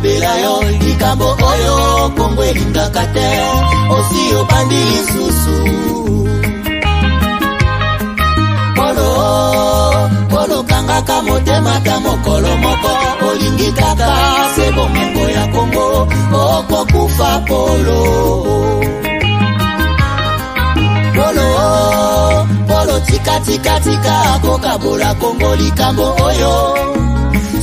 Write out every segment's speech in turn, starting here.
Belayo likambo oyo Kongo elingaka te osi obandi lisusu polo kangaka motema ta mokolo moko olingi kaka se bomengo ya Kongo okokufa polo tika akokabola Kongo likambo oyo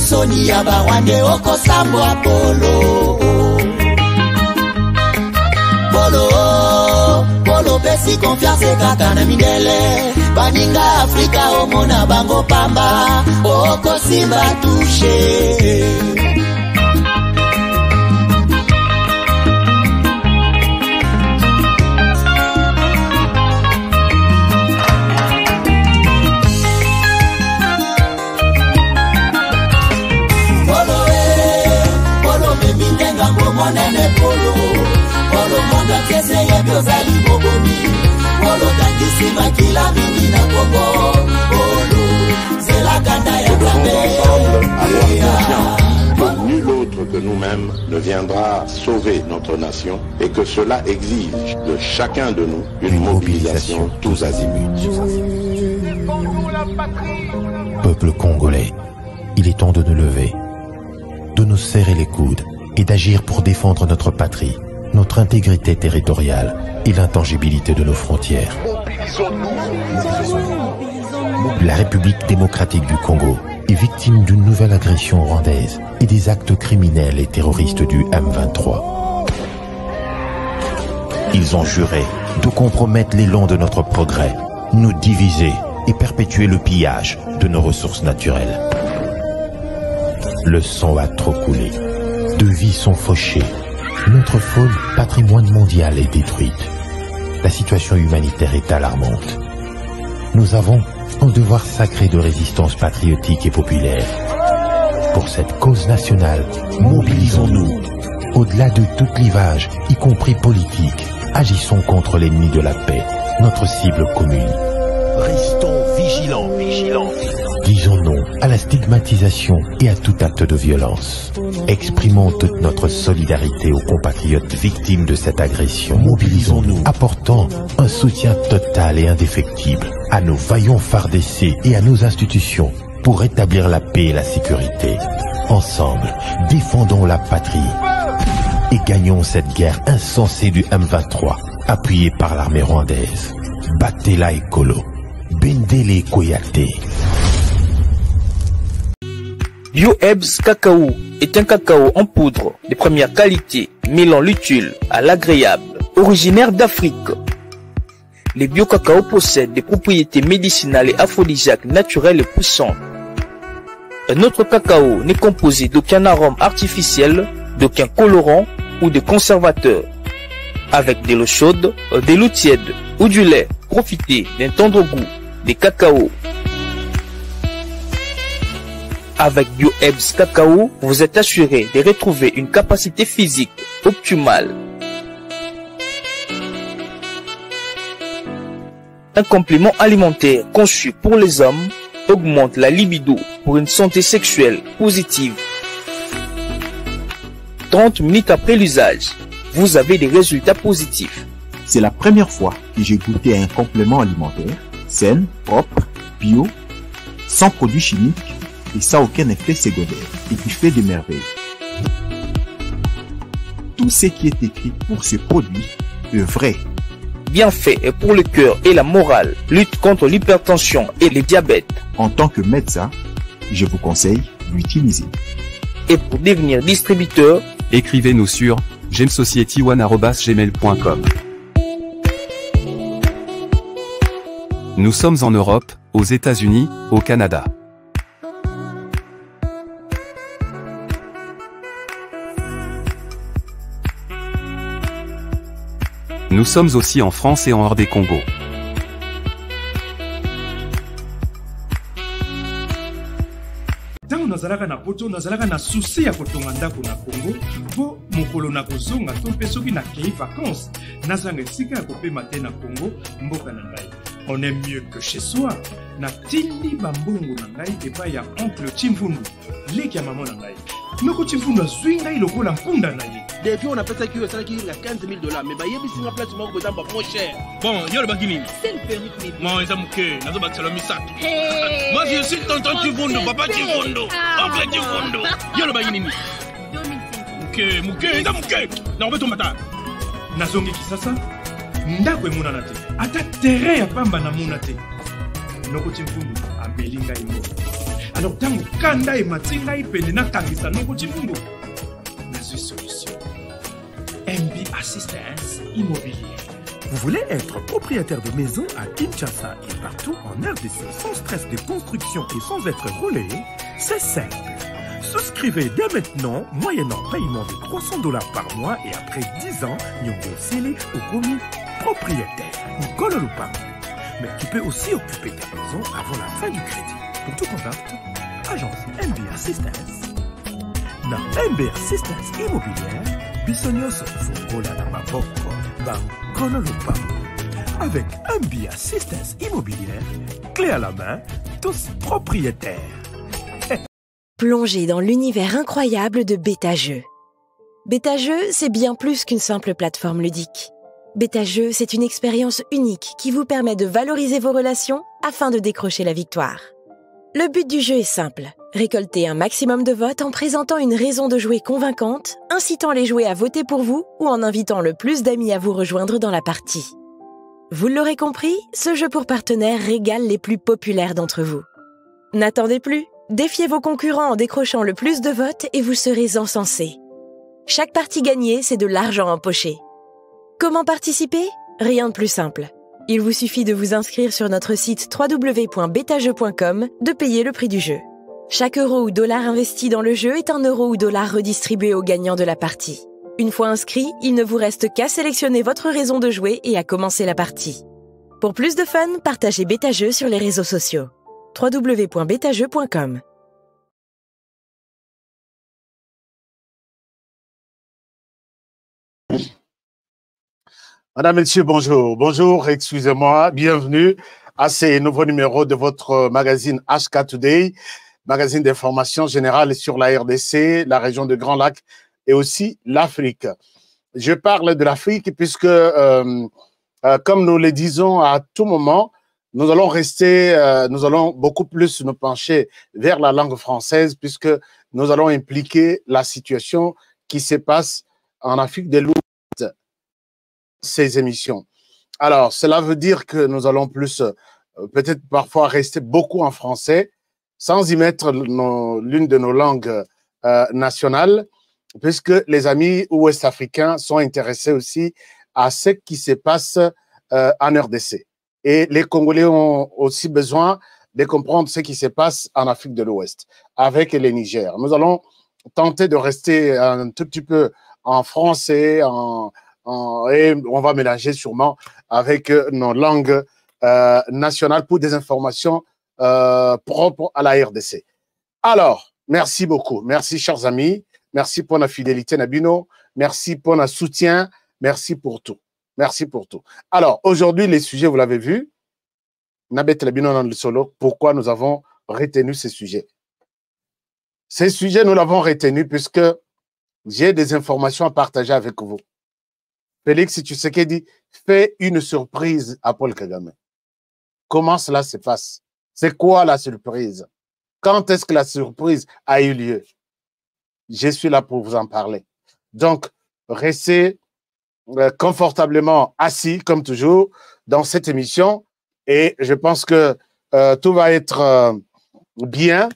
Soni ya Barwande oko sambo Apollo Polo pesi confiance kaka na mindele Baninga Afrika omona bango pamba oko simba touche Monene polo monga kese ya biozali boboni polo takisima kila mingi na Kongo polo c'est la ganda ya que nul autre que nous-mêmes ne viendra sauver notre nation et que cela exige de chacun de nous une mobilisation tous azimuts. Peuple congolais, il est temps de nous lever, de nous serrer les coudes et d'agir pour défendre notre patrie, notre intégrité territoriale et l'intangibilité de nos frontières. La République démocratique du Congo est victime d'une nouvelle agression rwandaise et des actes criminels et terroristes du M23. Ils ont juré de compromettre l'élan de notre progrès, nous diviser et perpétuer le pillage de nos ressources naturelles. Le sang a trop coulé. De vies sont fauchées. Notre faune, patrimoine mondial, est détruite. La situation humanitaire est alarmante. Nous avons un devoir sacré de résistance patriotique et populaire. Pour cette cause nationale, mobilisons-nous. Au-delà de tout clivage, y compris politique, agissons contre l'ennemi de la paix, notre cible commune. Restons vigilants. Disons non à la stigmatisation et à tout acte de violence. Exprimons toute notre solidarité aux compatriotes victimes de cette agression. Mobilisons-nous, apportant un soutien total et indéfectible à nos vaillants FARDC et à nos institutions pour rétablir la paix et la sécurité. Ensemble, défendons la patrie et gagnons cette guerre insensée du M23, appuyée par l'armée rwandaise. Battez-la écolo, Bendele Koyate. BioHerbs Cacao est un cacao en poudre de première qualité, mêlant l'utile à l'agréable, originaire d'Afrique. Les bio-cacao possèdent des propriétés médicinales et aphrodisiaques naturelles et puissantes. Un autre cacao n'est composé d'aucun arôme artificiel, d'aucun colorant ou de conservateur. Avec de l'eau chaude, de l'eau tiède ou du lait, profitez d'un tendre goût des cacao. Avec BioHerbs Cacao, vous êtes assuré de retrouver une capacité physique optimale. Un complément alimentaire conçu pour les hommes augmente la libido pour une santé sexuelle positive. 30 minutes après l'usage, vous avez des résultats positifs. C'est la première fois que j'ai goûté un complément alimentaire sain, propre, bio, sans produits chimiques et sans aucun effet secondaire et qui fait des merveilles. Tout ce qui est écrit pour ce produit est vrai. Bienfait est pour le cœur et la morale, lutte contre l'hypertension et le diabète. En tant que médecin, je vous conseille d'utiliser. Et pour devenir distributeur, écrivez-nous sur gemsociety1@gmail.com. Nous sommes en Europe, aux États-Unis, au Canada. Nous sommes aussi en France et en hors des Congo. nazalaka na poto nazalaka na souci ya kotonga ndako na Congo po mokolo na kozonga to mpe soki nakei vacances nazanga esika ya kopema te na Congo mboka na ngai. On est mieux que chez soi. Natindi bambongo na ngai epai ya oncle Chimfundu leki ya mama na ngai. Noko Chimfundu azwi ngai lokola mpunda na ye. Depuis on a fait ça qui a 15 000 $, mais bah il y a place moi moins cher. Bon, yo le bagini. C'est le perruque. Moi ils aiment que nazo bakela misato. Moi je suis tonton Chimfundu, papa Chimfundu, oncle Chimfundu. Yo le bagini. Muke, nda muke. Na obeto mata. Nazongi kisasa ndako emonana te. Ata terrain ya pamba na mona te. Noko Chimfundu ameli ngai ngo. Alors tango kanda e matinga ipende na kangisa Noko Chimfundu. Nazwi solution. MB Assistance Immobilière. Vous voulez être propriétaire de maison à Kinshasa et partout en RDC sans stress de construction et sans être roulé? C'est simple. Souscrivez dès maintenant, moyennant paiement de $300 par mois et après 10 ans, Nyongo Sele au commis propriétaire. Nicolas Lupin. Mais tu peux aussi occuper ta maison avant la fin du crédit. Pour tout contact, agence MB Assistance. Na MB Assistance Immobilière, Bissonioso Fungola Namaboko, Bankolo Lupin. Avec MB Assistance Immobilière, clé à la main, tous propriétaires. Plongez dans l'univers incroyable de BetaJeux. BetaJeux, c'est bien plus qu'une simple plateforme ludique. BetaJeux, c'est une expérience unique qui vous permet de valoriser vos relations afin de décrocher la victoire. Le but du jeu est simple. Récolter un maximum de votes en présentant une raison de jouer convaincante, incitant les joueurs à voter pour vous ou en invitant le plus d'amis à vous rejoindre dans la partie. Vous l'aurez compris, ce jeu pour partenaires régale les plus populaires d'entre vous. N'attendez plus. Défiez vos concurrents en décrochant le plus de votes et vous serez encensés. Chaque partie gagnée, c'est de l'argent empoché. Comment participer? Rien de plus simple. Il vous suffit de vous inscrire sur notre site www.betajeux.com, de payer le prix du jeu. Chaque euro ou dollar investi dans le jeu est un euro ou dollar redistribué aux gagnants de la partie. Une fois inscrit, il ne vous reste qu'à sélectionner votre raison de jouer et à commencer la partie. Pour plus de fun, partagez BetaJeux sur les réseaux sociaux. www.betajeux.com. Madame, Messieurs, bonjour. Bonjour, excusez-moi, bienvenue à ces nouveaux numéros de votre magazine HK Today, magazine d'information générale sur la RDC, la région de Grand Lac et aussi l'Afrique. Je parle de l'Afrique puisque, comme nous le disons à tout moment, nous allons beaucoup plus nous pencher vers la langue française puisque nous allons impliquer la situation qui se passe en Afrique de l'Ouest, ces émissions. Alors, cela veut dire que nous allons plus, peut-être parfois rester beaucoup en français, sans y mettre l'une de nos langues nationales, puisque les amis ouest-africains sont intéressés aussi à ce qui se passe en RDC. Et les Congolais ont aussi besoin de comprendre ce qui se passe en Afrique de l'Ouest avec le Niger. Nous allons tenter de rester un tout petit peu en français, et on va mélanger sûrement avec nos langues nationales pour des informations propres à la RDC. Alors, merci beaucoup. Merci, chers amis. Merci pour la fidélité, Nabino. Merci pour le soutien. Merci pour tout. Merci pour tout. Alors, aujourd'hui, les sujets, vous l'avez vu. Nabet Labino dans le solo. Pourquoi nous avons retenu ces sujets? Ces sujets, nous l'avons retenu puisque j'ai des informations à partager avec vous. Félix Tshisekedi fait une surprise à Paul Kagame. Comment cela se passe? C'est quoi la surprise? Quand est-ce que la surprise a eu lieu? Je suis là pour vous en parler. Donc, restez confortablement assis, comme toujours, dans cette émission. Et je pense que tout va être bien.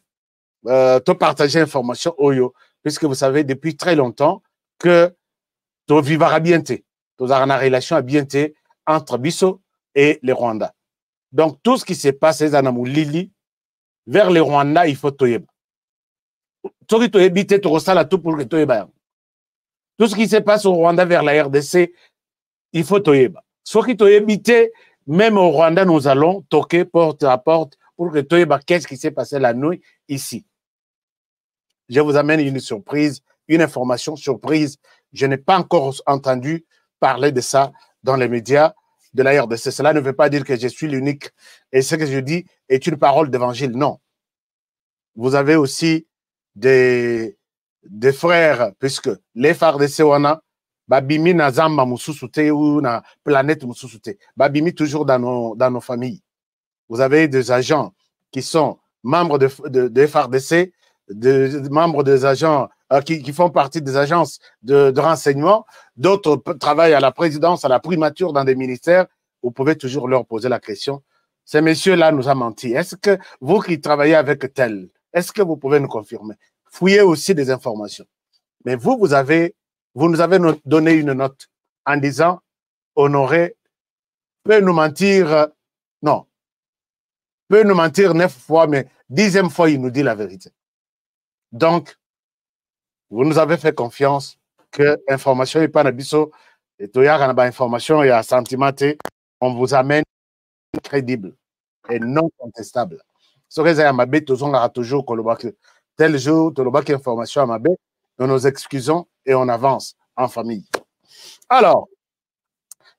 Tout partager information Oyo, puisque vous savez depuis très longtemps que tout vivra bien, tout aura une relation à bien entre Bisso et les Rwandais. Donc, tout ce qui se passe, c'est Zanamou Lili, vers les Rwandais, il faut toyeba. Tout ce qui se passe au Rwanda vers la RDC, il faut toyeba. Ce qui toyebite, même au Rwanda, nous allons toquer porte à porte pour que toyeba qu'est-ce qui s'est passé la nuit ici. je vous amène une surprise, une information surprise. Je n'ai pas encore entendu parler de ça dans les médias de la RDC. Cela ne veut pas dire que je suis l'unique et ce que je dis est une parole d'évangile. Non. Vous avez aussi des frères, puisque les FARDC wana, babimi na zamba mususute ou na planète mususute, babimi toujours dans nos familles. Vous avez des agents qui sont membres de FARDC, membres des agents qui font partie des agences de renseignement, d'autres travaillent à la présidence, à la primature dans des ministères. Vous pouvez toujours leur poser la question. Ces messieurs-là nous ont menti. Est-ce que vous qui travaillez avec tel, est-ce que vous pouvez nous confirmer? Fouillez aussi des informations. Mais vous nous avez donné une note en disant Honoré peut nous mentir, non, peut nous mentir 9 fois, mais 10e fois, il nous dit la vérité. Donc, vous nous avez fait confiance que l'information n'est pas nabiso et il y a une information, il y a un sentiment, on vous amène crédible et non contestable. Ce que vous avez toujours tel jour, tu as information à ma bête, nous nous excusons et on avance en famille. Alors,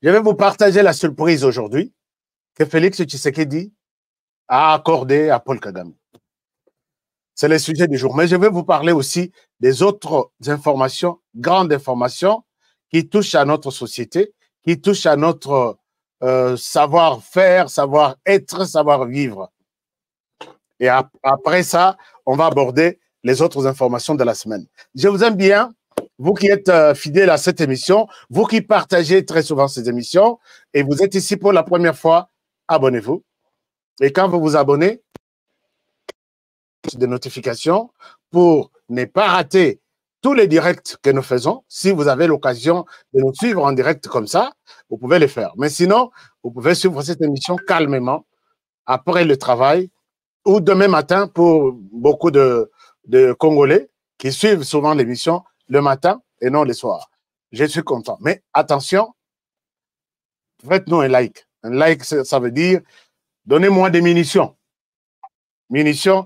je vais vous partager la surprise aujourd'hui que Félix Tshisekedi a accordé à Paul Kagame. C'est le sujet du jour. Mais je vais vous parler aussi des autres informations, grandes informations, qui touchent à notre société, qui touchent à notre savoir-faire, savoir-être, savoir-vivre. Et après ça, on va aborder les autres informations de la semaine. Je vous aime bien, vous qui êtes fidèles à cette émission, vous qui partagez très souvent ces émissions, et vous êtes ici pour la première fois, abonnez-vous. Et quand vous vous abonnez, des notifications pour ne pas rater tous les directs que nous faisons. Si vous avez l'occasion de nous suivre en direct comme ça, vous pouvez le faire. Mais sinon, vous pouvez suivre cette émission calmement après le travail ou demain matin pour beaucoup de Congolais qui suivent souvent l'émission le matin et non le soir. Je suis content. Mais attention, faites-nous un like. Un like, ça veut dire donnez-moi des munitions. Munitions.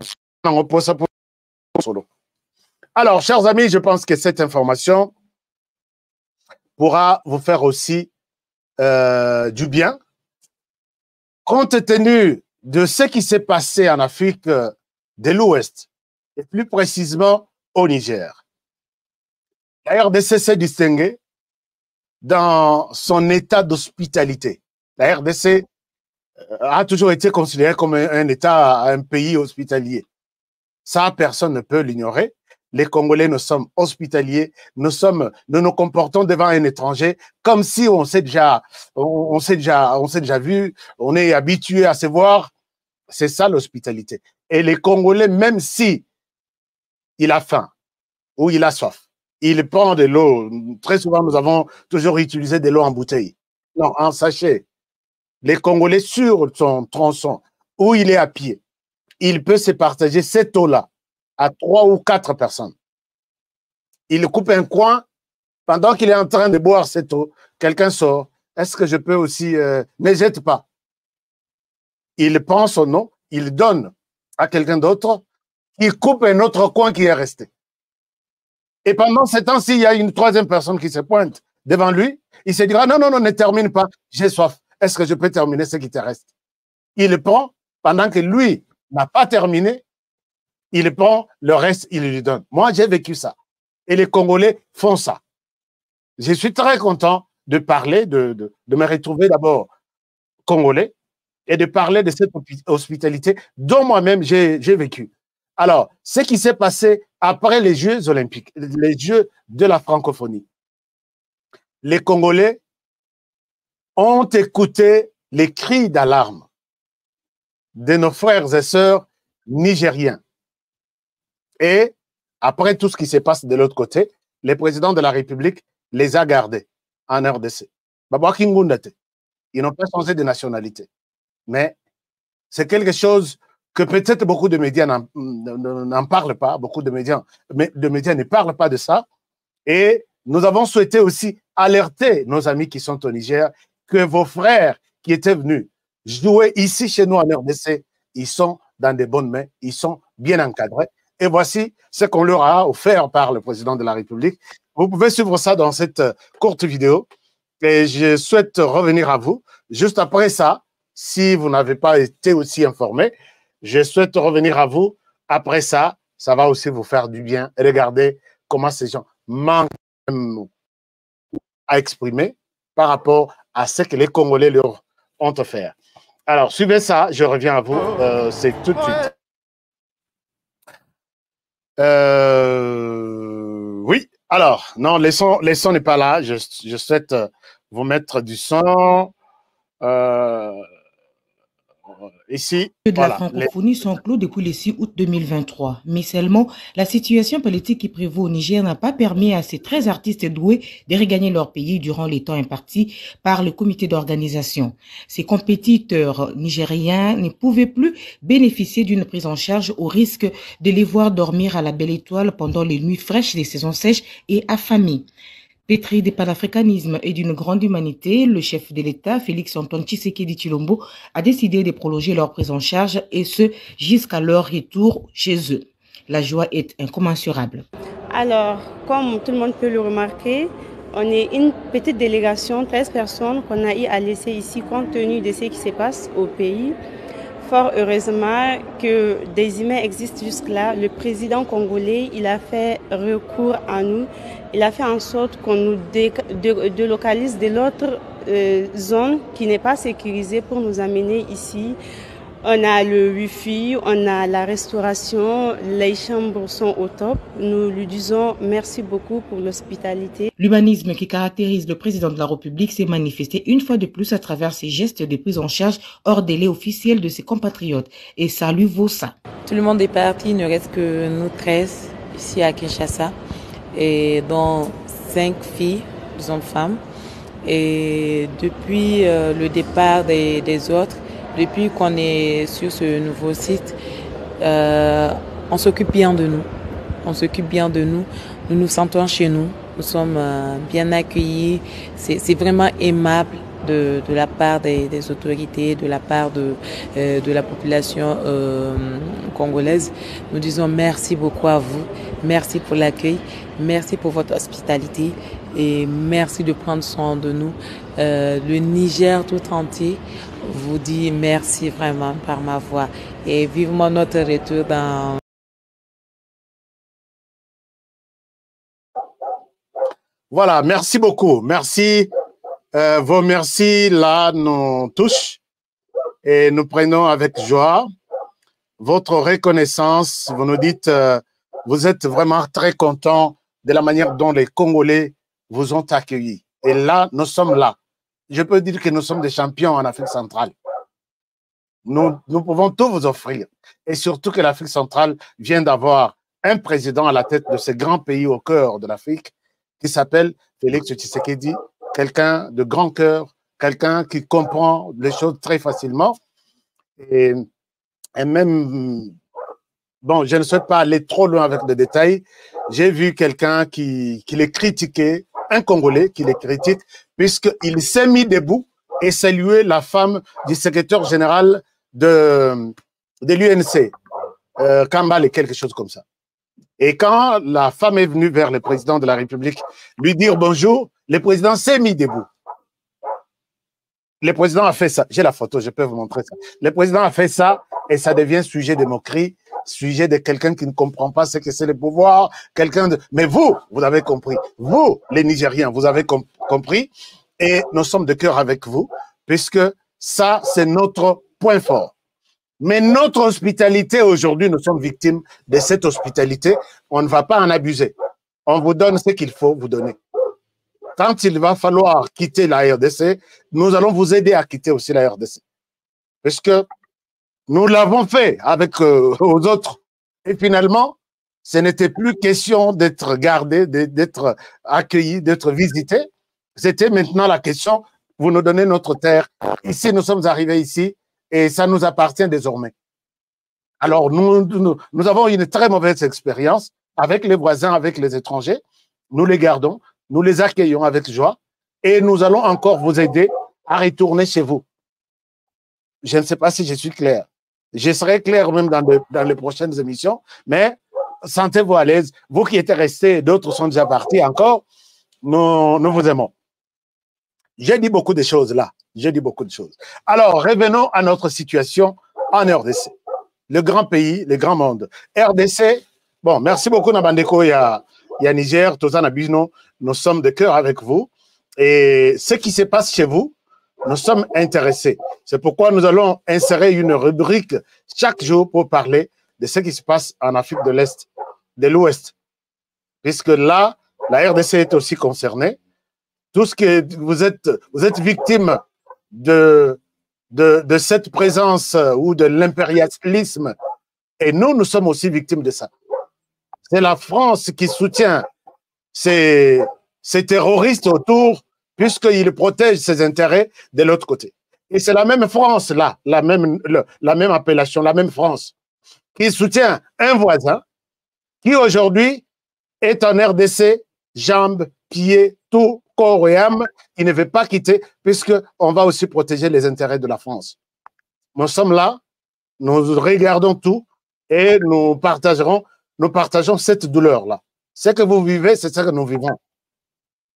Alors, chers amis, je pense que cette information pourra vous faire aussi du bien, compte tenu de ce qui s'est passé en Afrique de l'Ouest, et plus précisément au Niger. La RDC s'est distinguée dans son état d'hospitalité. La RDC a toujours été considérée comme un État, un pays hospitalier. Ça, personne ne peut l'ignorer. Les Congolais, nous sommes hospitaliers, nous nous comportons devant un étranger comme si on s'est déjà vu, on est habitué à se voir. C'est ça l'hospitalité. Et les Congolais, même si il a faim ou il a soif, il prend de l'eau. Très souvent, nous avons toujours utilisé de l'eau en bouteille. Non, en sachet. Les Congolais, sur son tronçon, où il est à pied, il peut se partager cette eau-là à 3 ou 4 personnes. Il coupe un coin, pendant qu'il est en train de boire cette eau, quelqu'un sort. Est-ce que je peux aussi... ne jette pas. Il prend son eau, il donne à quelqu'un d'autre, il coupe un autre coin qui est resté. Et pendant ce temps-ci, il y a une 3e personne qui se pointe devant lui, il se dira, non, non, non, ne termine pas, j'ai soif. Est-ce que je peux terminer ce qui te reste? Il prend, pendant que lui n'a pas terminé, il prend le reste, il lui donne. Moi, j'ai vécu ça. Et les Congolais font ça. Je suis très content de parler, de me retrouver d'abord Congolais et de parler de cette hospitalité dont moi-même j'ai vécu. Alors, ce qui s'est passé après les Jeux olympiques, les Jeux de la francophonie, les Congolais ont écouté les cris d'alarme de nos frères et sœurs nigériens. Et après tout ce qui se passe de l'autre côté, le président de la République les a gardés en RDC. Ils n'ont pas changé de nationalité. Mais c'est quelque chose que peut-être beaucoup de médias n'en parlent pas, beaucoup de médias ne parlent pas de ça. Et nous avons souhaité aussi alerter nos amis qui sont au Niger que vos frères qui étaient venus jouer ici chez nous en RDC, ils sont dans de bonnes mains, ils sont bien encadrés Et voici ce qu'on leur a offert par le président de la République. Vous pouvez suivre ça dans cette courte vidéo. Et je souhaite revenir à vous. Juste après ça, si vous n'avez pas été aussi informé, je souhaite revenir à vous. Après ça, ça va aussi vous faire du bien. Et regardez comment ces gens manquent à exprimer par rapport à ce que les Congolais leur ont offert. Alors, suivez ça, je reviens à vous. C'est tout de suite. Oui, alors, non, les sons n'est pas là. Je souhaite vous mettre du son. Ici, de la francophonie sont clos depuis le 6 août 2023. Mais seulement, la situation politique qui prévaut au Niger n'a pas permis à ces 13 artistes doués de regagner leur pays durant les temps impartis par le comité d'organisation. Ces compétiteurs nigériens ne pouvaient plus bénéficier d'une prise en charge au risque de les voir dormir à la belle étoile pendant les nuits fraîches des saisons sèches et affamées. Pétri de panafricanisme et d'une grande humanité, le chef de l'État, Félix-Antoine Tshisekedi Tshilombo, a décidé de prolonger leur prise en charge et ce, jusqu'à leur retour chez eux. La joie est incommensurable. Alors, comme tout le monde peut le remarquer, on est une petite délégation, 13 personnes qu'on a eu à laisser ici compte tenu de ce qui se passe au pays. Fort heureusement que des humains existent jusque-là. Le président congolais, il a fait recours à nous. Il a fait en sorte qu'on nous délocalise de l'autre zone qui n'est pas sécurisée pour nous amener ici. On a le wifi, on a la restauration, les chambres sont au top. Nous lui disons merci beaucoup pour l'hospitalité. L'humanisme qui caractérise le président de la République s'est manifesté une fois de plus à travers ses gestes de prise en charge hors délai officiel de ses compatriotes. Et ça lui vaut ça. Tout le monde est parti, il ne reste que nous 13 ici à Kinshasa, et dont 5 filles, 2 femmes. Et depuis le départ des autres, depuis qu'on est sur ce nouveau site, on s'occupe bien de nous. On s'occupe bien de nous. Nous nous sentons chez nous. Nous sommes bien accueillis. C'est vraiment aimable de la part des autorités, de la part de la population congolaise. Nous disons merci beaucoup à vous. Merci pour l'accueil. Merci pour votre hospitalité. Et merci de prendre soin de nous. Le Niger tout entier vous dit merci vraiment par ma voix. Et vivement notre retour dans... Voilà, merci beaucoup. Merci. Vos merci là nous touchent et nous prenons avec joie votre reconnaissance. Vous nous dites, vous êtes vraiment très contents de la manière dont les Congolais vous ont accueillis. Et là, nous sommes là. Je peux dire que nous sommes des champions en Afrique centrale. Nous pouvons tout vous offrir. Et surtout que l'Afrique centrale vient d'avoir un président à la tête de ce grand pays au cœur de l'Afrique qui s'appelle Félix Tshisekedi, quelqu'un de grand cœur, quelqu'un qui comprend les choses très facilement. Et même, bon, je ne souhaite pas aller trop loin avec les détails. J'ai vu quelqu'un qui les critiquait, un Congolais qui les critique, puisqu'il s'est mis debout et saluait la femme du secrétaire général de l'UNC, Kambale, quelque chose comme ça. Et quand la femme est venue vers le président de la République lui dire bonjour, le président s'est mis debout. Le président a fait ça. J'ai la photo, je peux vous montrer ça. Le président a fait ça et ça devient sujet de moquerie, sujet de quelqu'un qui ne comprend pas ce que c'est le pouvoir, quelqu'un de... Mais vous avez compris. Vous, les Nigériens, vous avez compris et nous sommes de cœur avec vous puisque ça, c'est notre point fort. Mais notre hospitalité, aujourd'hui, nous sommes victimes de cette hospitalité. On ne va pas en abuser. On vous donne ce qu'il faut vous donner. Quand il va falloir quitter la RDC, nous allons vous aider à quitter aussi la RDC. Parce que nous l'avons fait avec aux autres. Et finalement, ce n'était plus question d'être gardé, d'être accueilli, d'être visité. C'était maintenant la question, vous nous donnez notre terre. Ici, nous sommes arrivés ici. Et ça nous appartient désormais. Alors, nous avons une très mauvaise expérience avec les voisins, avec les étrangers. Nous les gardons, nous les accueillons avec joie et nous allons encore vous aider à retourner chez vous. Je ne sais pas si je suis clair. Je serai clair même dans les prochaines émissions, mais sentez-vous à l'aise. Vous qui êtes restés, d'autres sont déjà partis encore. Nous vous aimons. J'ai dit beaucoup de choses là. J'ai dit beaucoup de choses. Alors, revenons à notre situation en RDC. Le grand pays, le grand monde. RDC, bon, merci beaucoup Nabandeko, il y a Niger, Tozana Bino, nous sommes de cœur avec vous. Et ce qui se passe chez vous, nous sommes intéressés. C'est pourquoi nous allons insérer une rubrique chaque jour pour parler de ce qui se passe en Afrique de l'Est, de l'Ouest. Puisque là, la RDC est aussi concernée. Tout ce que vous êtes victime de cette présence ou de l'impérialisme. Et nous sommes aussi victimes de ça. C'est la France qui soutient ces terroristes autour, puisqu'ils protègent ses intérêts de l'autre côté. Et c'est la même France, là, la même appellation, la même France, qui soutient un voisin qui aujourd'hui est en RDC, jambes, pieds, tout, corps et âme, il ne veut pas quitter, puisqu'on va aussi protéger les intérêts de la France. Nous sommes là, nous regardons tout et nous partageons cette douleur-là. Ce que vous vivez, c'est ce que nous vivons.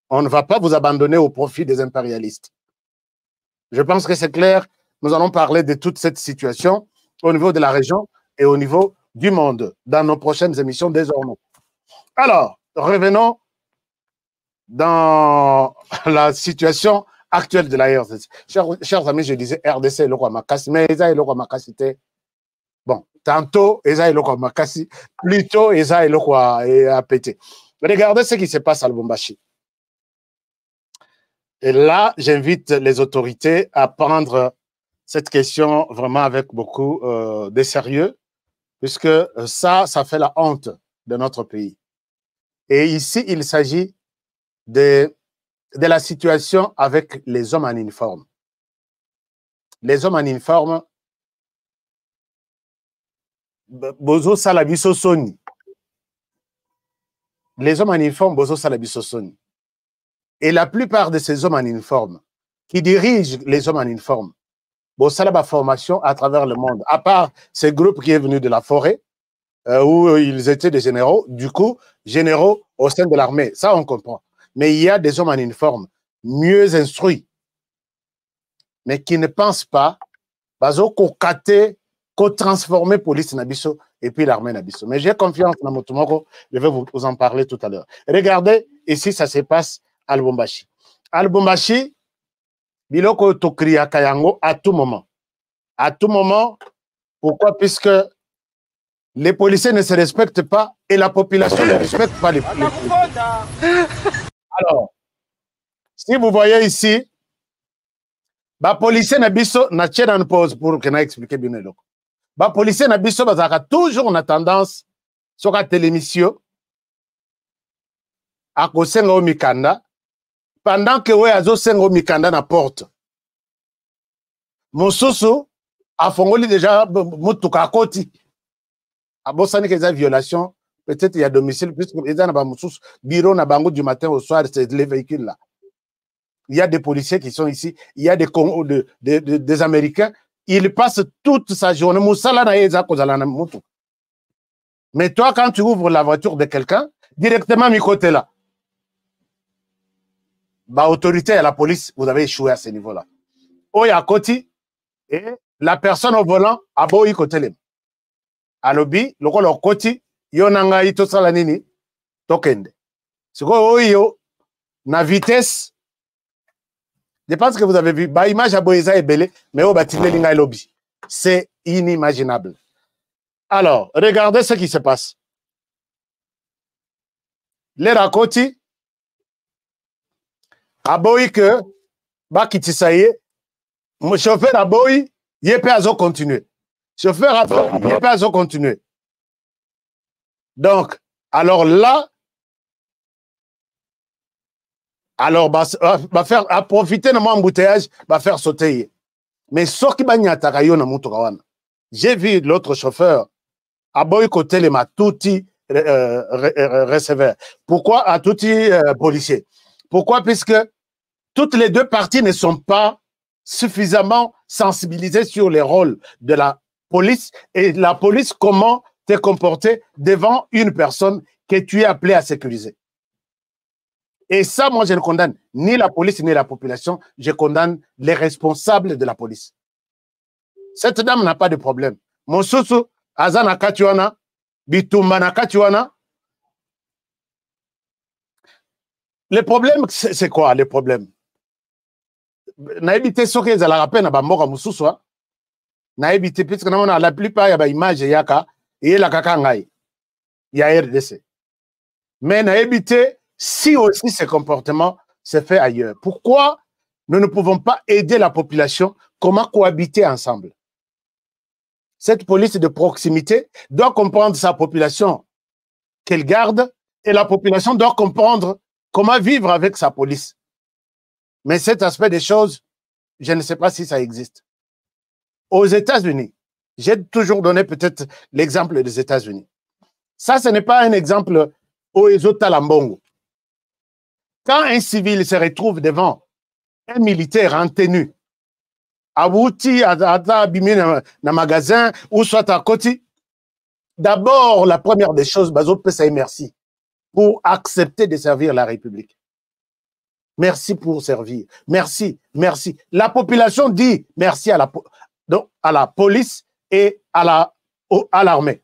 On ne va pas vous abandonner au profit des impérialistes. Je pense que c'est clair. Nous allons parler de toute cette situation au niveau de la région et au niveau du monde dans nos prochaines émissions désormais. Alors, revenons dans la situation actuelle de la RDC. Chers amis, je disais RDC, le roi Makassi, mais Eza et le roi Makassi, bon, tantôt, Eza et le roi Makassi, plutôt Eza et le roi APT. Regardez ce qui se passe à Lubumbashi. Et là, j'invite les autorités à prendre cette question vraiment avec beaucoup de sérieux, puisque ça fait la honte de notre pays. Et ici, il s'agit de la situation avec les hommes en uniforme. Les hommes en uniforme, bozo salabiso soni. Les hommes en uniforme, bozo salabiso soni. Et la plupart de ces hommes en uniforme qui dirigent les hommes en uniforme, bon, ça la formation à travers le monde, à part ces groupes qui est venu de la forêt, où ils étaient des généraux, du coup, généraux au sein de l'armée, ça on comprend. Mais il y a des hommes en uniforme mieux instruits, mais qui ne pensent pas, qu'au transformer police Nabiso et puis l'armée Nabiso. Mais j'ai confiance dans Motomoko, je vais vous en parler tout à l'heure. Regardez, ici, ça se passe à Lubumbashi. À Lubumbashi, biloko tokria kayango à tout moment. À tout moment, pourquoi? Puisque les policiers ne se respectent pas et la population ne respecte pas les policiers. Alors, si vous voyez ici, les policiers na tient en pause pour que na explique bien le. Les policiers na toujours en tendance sur la télémission à kosenga o mikanda pendant que we azo senga o mikanda na porte. Mosusu a fongoli déjà mutuka koti. Abosani que des violations, peut-être il y a domicile, puisque les gens ont bureau na bango du matin au soir, c'est les véhicules là. Il y a des policiers qui sont ici, il y a des Américains, ils passent toute sa journée. Mais toi, quand tu ouvres la voiture de quelqu'un, directement, mi côté là, autorité à la police, vous avez échoué à ce niveau-là. Oya Koti, et la personne au volant, a beau y côté là. À l'obi, le rôle au Koti, yonanga ito salanini, tokende. C'est quoi, yo, na vitesse. Je pense que vous avez vu, image à Boïsa est belle, mais au bâtiment linga lobby. C'est inimaginable. Alors, regardez ce qui se passe. Les rakoti, à Boï que, Bakitisaye, mon chauffeur à Boï, il peut à continuer. Chauffeur à Boï, il peut à continuer. Donc, alors là, alors, faire profiter de mon embouteillage, faire sauter. Mais ce qui na j'ai vu l'autre chauffeur à boycotter les matouti receveurs. Pourquoi à touti policier? Pourquoi? Puisque toutes les deux parties ne sont pas suffisamment sensibilisées sur les rôles de la police et la police comment te comporter devant une personne que tu es appelé à sécuriser. Et ça, moi, je ne condamne ni la police ni la population. Je condamne les responsables de la police. Cette dame n'a pas de problème. Monsusu, Azana Katuana, Bitumba na Katuana. Le problème, c'est quoi le problème? Na évité ce que la rappelle na bamboka mususu. Na évité puisque la plupart y a des images yaka et la kakangai. Il y a RDC. Mais na évité si aussi ce comportement se fait ailleurs. Pourquoi nous ne pouvons pas aider la population? Comment cohabiter ensemble? Cette police de proximité doit comprendre sa population qu'elle garde et la population doit comprendre comment vivre avec sa police. Mais cet aspect des choses, je ne sais pas si ça existe. Aux États-Unis, j'ai toujours donné peut-être l'exemple des États-Unis. Ça, ce n'est pas un exemple au Ezota-Lambongo. Quand un civil se retrouve devant un militaire en tenue, abouti à un magasin ou soit à côté, d'abord, la première des choses, Bazo peut dire merci pour accepter de servir la République. Merci pour servir. Merci, merci. La population dit merci à la police et à l'armée.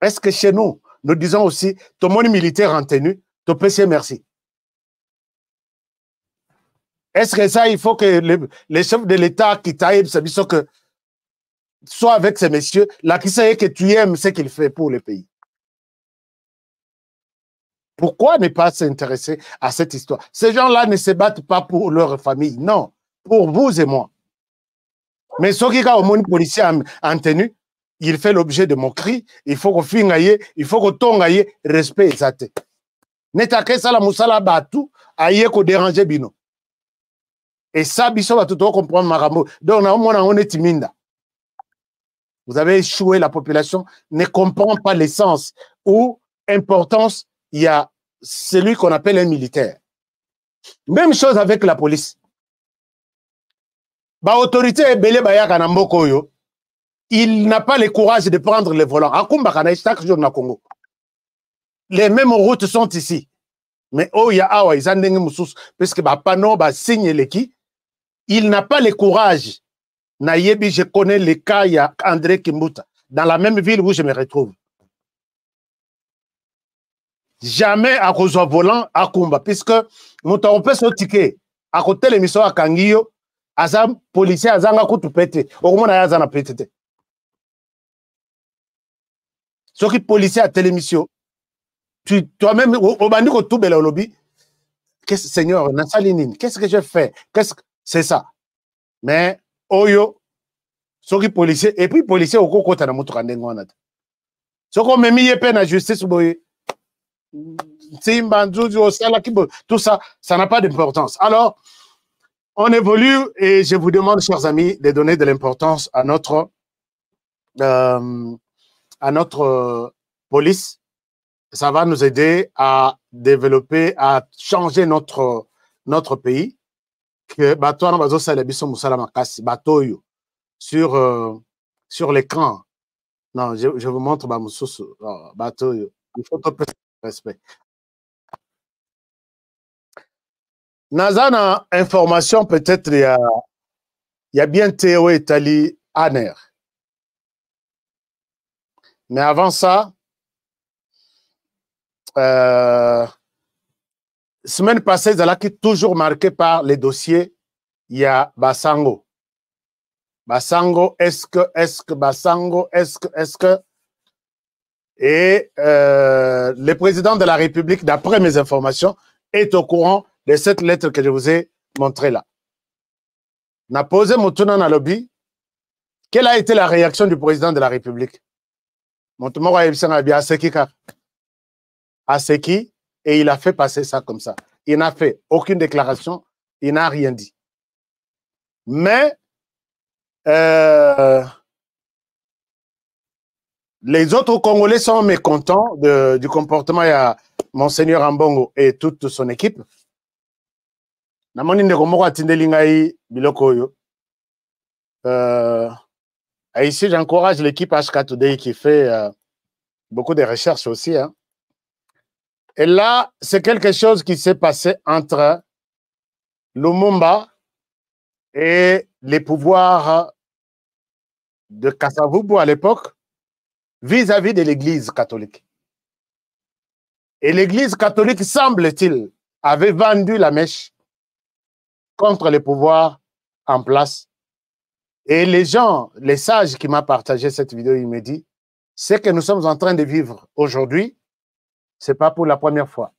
Est-ce que chez nous, nous disons aussi, ton monde militaire en tenue, ton PC merci. Est-ce que ça, il faut que les chefs de l'État qui taillent, que soit avec ces messieurs, là, qui sait que tu aimes ce qu'il fait pour le pays? Pourquoi ne pas s'intéresser à cette histoire? Ces gens-là ne se battent pas pour leur famille, non, pour vous et moi. Mais ceux qui ont au monde policier en tenue, il fait l'objet de moqueries, il faut qu'on fingaye, il faut qu'on tongaye, respect exact. Netake sala musala batu, aye ko déranger bino. Et ça, biso va tout comprendre maramo. Donc, on est timide. Vous avez échoué, la population ne comprend pas l'essence ou importance. Il y a celui qu'on appelle un militaire. Même chose avec la police. Ba autorité belé bayaka na mboko yo, il n'a pas le courage de prendre le volant. Akumba kana chaque jour na Congo. Les mêmes routes sont ici. Mais oh ya awa izandenge musus parce que ba pano ba signe leki, il n'a pas le courage. Na yebi, je connais le cas, il y a André Kimbuta dans la même ville où je me retrouve. Jamais à cause du volant à Kumba, puisque nous avons fait ce ticket à côté de l'émission à Kangio, Azam policier Azanga Koutou pété, au moins Azana pété. Ce qui policier à télémission, toi-même, au bandi que tout bel lobby, qu'est-ce Seigneur, Nassalinine, qu'est-ce que je fais? C'est ça. Mais, Oyo, ce qui policier, et puis policier au côté de notre candengonat. Ce qu'on m'a mis peine à justice, tout ça, ça n'a pas d'importance. Alors, on évolue et je vous demande, chers amis, de donner de l'importance à notre police. Ça va nous aider à développer, à changer notre pays. Que sur l'écran. Non, je vous montre il faut tout respect. Nazana information peut-être il y a bien Théo et Tali Aner. Mais avant ça, semaine passée, Zalaki est toujours marqué par les dossiers. Il y a Basango. Basango, est-ce que, Basango, est-ce que. Et le président de la République, d'après mes informations, est au courant de cette lettre que je vous ai montrée là. N'a posé Moutounan dans le lobby. Quelle a été la réaction du président de la République? Moutounan a bien Aseki, et il a fait passer ça comme ça. Il n'a fait aucune déclaration, il n'a rien dit. Mais les autres Congolais sont mécontents du comportement de Monseigneur Ambongo et toute son équipe. Et ici, j'encourage l'équipe HK Today qui fait beaucoup de recherches aussi. Hein. Et là, c'est quelque chose qui s'est passé entre Lumumba et les pouvoirs de Kasavubu à l'époque vis-à-vis de l'Église catholique. Et l'Église catholique, semble-t-il, avait vendu la mèche contre les pouvoirs en place. Et les gens, les sages qui m'ont partagé cette vidéo, ils me disent, ce que nous sommes en train de vivre aujourd'hui, ce n'est pas pour la première fois.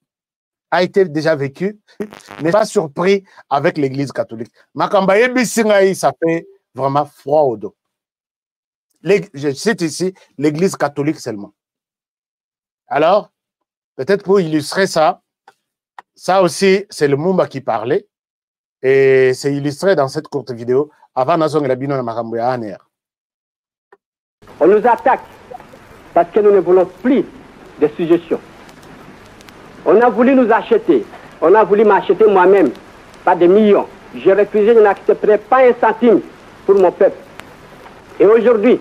A été déjà vécu, n'est pas surpris avec l'Église catholique. Makambaye Bisingaï, ça fait vraiment froid au dos. Je cite ici l'Église catholique seulement. Alors, peut-être pour illustrer ça, ça aussi, c'est le Mumba qui parlait. Et c'est illustré dans cette courte vidéo. Avant Nazong la Bino Makamboya Aner. On nous attaque parce que nous ne voulons plus de suggestions. On a voulu nous acheter. On a voulu m'acheter moi-même, pas des millions. J'ai refusé, je n'accepterai pas un centime pour mon peuple. Et aujourd'hui,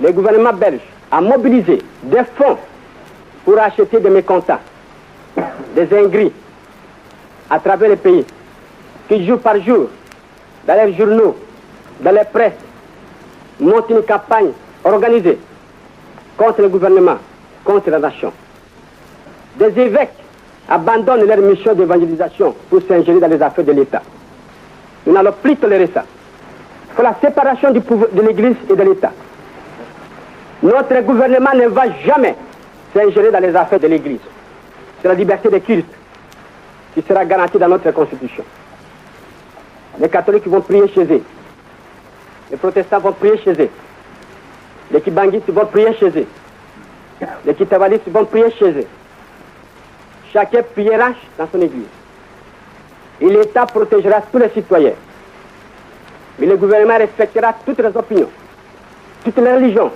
le gouvernement belge a mobilisé des fonds pour acheter des mécontents, des ingris à travers le pays, qui jour par jour, dans les journaux, dans les presses, montent une campagne organisée contre le gouvernement, contre la nation. Des évêques abandonnent leur mission d'évangélisation pour s'ingérer dans les affaires de l'État. Nous n'allons plus tolérer ça. Il faut la séparation du pouvoir de l'Église et de l'État. Notre gouvernement ne va jamais s'ingérer dans les affaires de l'Église. C'est la liberté des cultes qui sera garantie dans notre Constitution. Les catholiques vont prier chez eux. Les protestants vont prier chez eux. Les kibangistes vont prier chez eux. Les kitawalistes vont prier chez eux. Chacun priera dans son église. Et l'État protégera tous les citoyens. Mais le gouvernement respectera toutes les opinions, toutes les religions.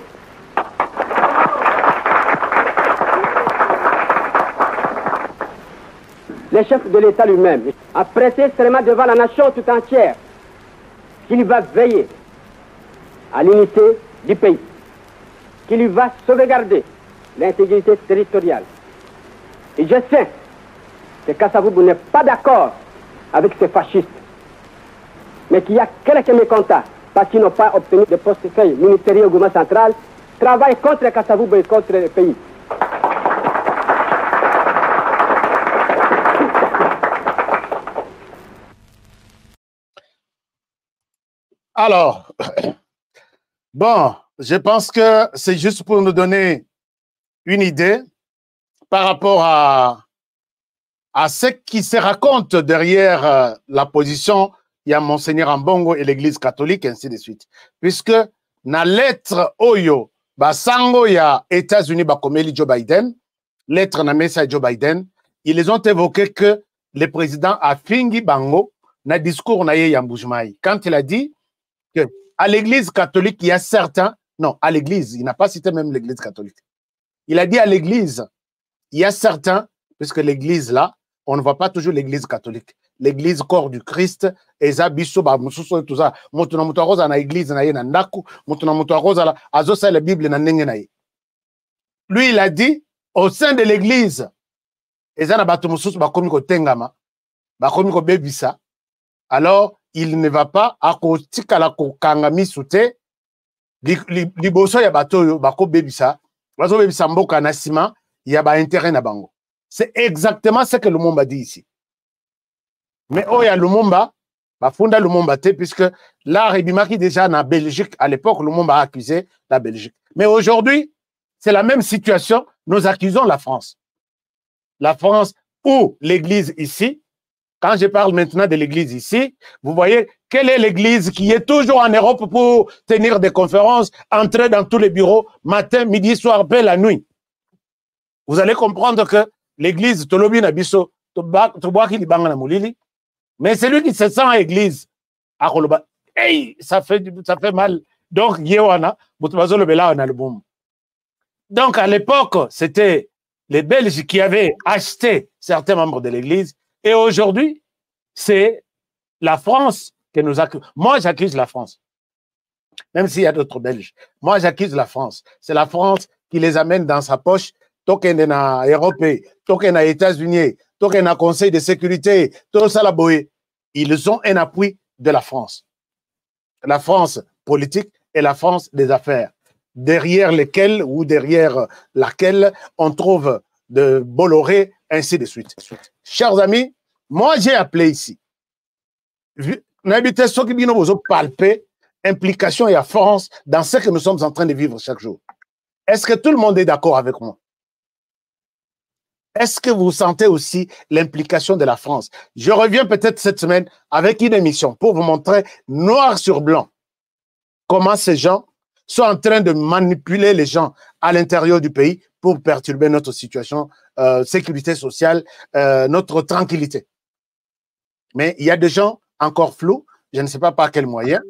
Le chef de l'État lui-même a prêté serment devant la nation tout entière qu'il va veiller à l'unité du pays, qu'il va sauvegarder l'intégrité territoriale. Et je sais que Kasavubu n'est pas d'accord avec ces fascistes, mais qu'il y a quelques mécontents parce qu'ils n'ont pas obtenu de portefeuille ministériel au gouvernement central, travaillent contre Kasavubu et contre le pays. Alors, bon, je pense que c'est juste pour nous donner une idée par rapport à ce qui se raconte derrière la position, il y a Monseigneur Ambongo et l'Église catholique, ainsi de suite. Puisque na lettre Oyo, Basango ya États-Unis, Bakomeli Joe Biden, lettre na messa Joe Biden, ils ont évoqué que le président a fingi Bango na discours na ye Yamboujmaï. Quand il a dit que à l'Église catholique, il y a certains, non, à l'Église, il n'a pas cité même l'Église catholique. Il a dit à l'Église, il y a certains, puisque l'Église là, on ne voit pas toujours l'Église catholique. L'Église corps du Christ, eza biso ba mususu tout ça, motuna mutaroza na Église na ye na ndaku, motuna mutaroza la azosa la Bible na ndenge na ye. Lui il a dit au sein de l'Église, eza na bato mususu bakomi ko tengama, bakomi ko bebisa. Alors il ne va pas à kotikala ko kanga misute liboso ya bato yo bako bebisa, bazo bebisa mboka na sima ya ba intérêt na bango. C'est exactement ce que Lumumba dit ici. Mais oh, il y a Lumumba, Bafunda Lumumba, puisque là, Rebimaki déjà en Belgique, à l'époque, Lumumba a accusé la Belgique. Mais aujourd'hui, c'est la même situation. Nous accusons la France. La France ou l'Église ici. Quand je parle maintenant de l'Église ici, vous voyez, quelle est l'Église qui est toujours en Europe pour tenir des conférences, entrer dans tous les bureaux, matin, midi, soir, paix, la nuit. Vous allez comprendre que l'Église, Tolobi Nabiso, mais c'est lui qui se sent à l'église. Hey, ça fait mal. Donc, donc, à l'époque, c'était les Belges qui avaient acheté certains membres de l'église. Et aujourd'hui, c'est la France qui nous accuse. Moi, j'accuse la France. même s'il y a d'autres Belges. Moi, j'accuse la France. C'est la France qui les amène dans sa poche. Token na Europe, token na États-Unis, token na Conseil de sécurité, tout ça la boé. Ils ont un appui de la France. La France politique et la France des affaires, derrière lesquelles ou derrière laquelle on trouve de Bolloré, ainsi de suite. Chers amis, moi j'ai appelé ici. N'habitez ceux qui nous palper implication et à France dans ce que nous sommes en train de vivre chaque jour. Est-ce que tout le monde est d'accord avec moi? Est-ce que vous sentez aussi l'implication de la France? Je reviens peut-être cette semaine avec une émission pour vous montrer noir sur blanc comment ces gens sont en train de manipuler les gens à l'intérieur du pays pour perturber notre situation, sécurité sociale, notre tranquillité. Mais il y a des gens encore flous, je ne sais pas par quel moyen.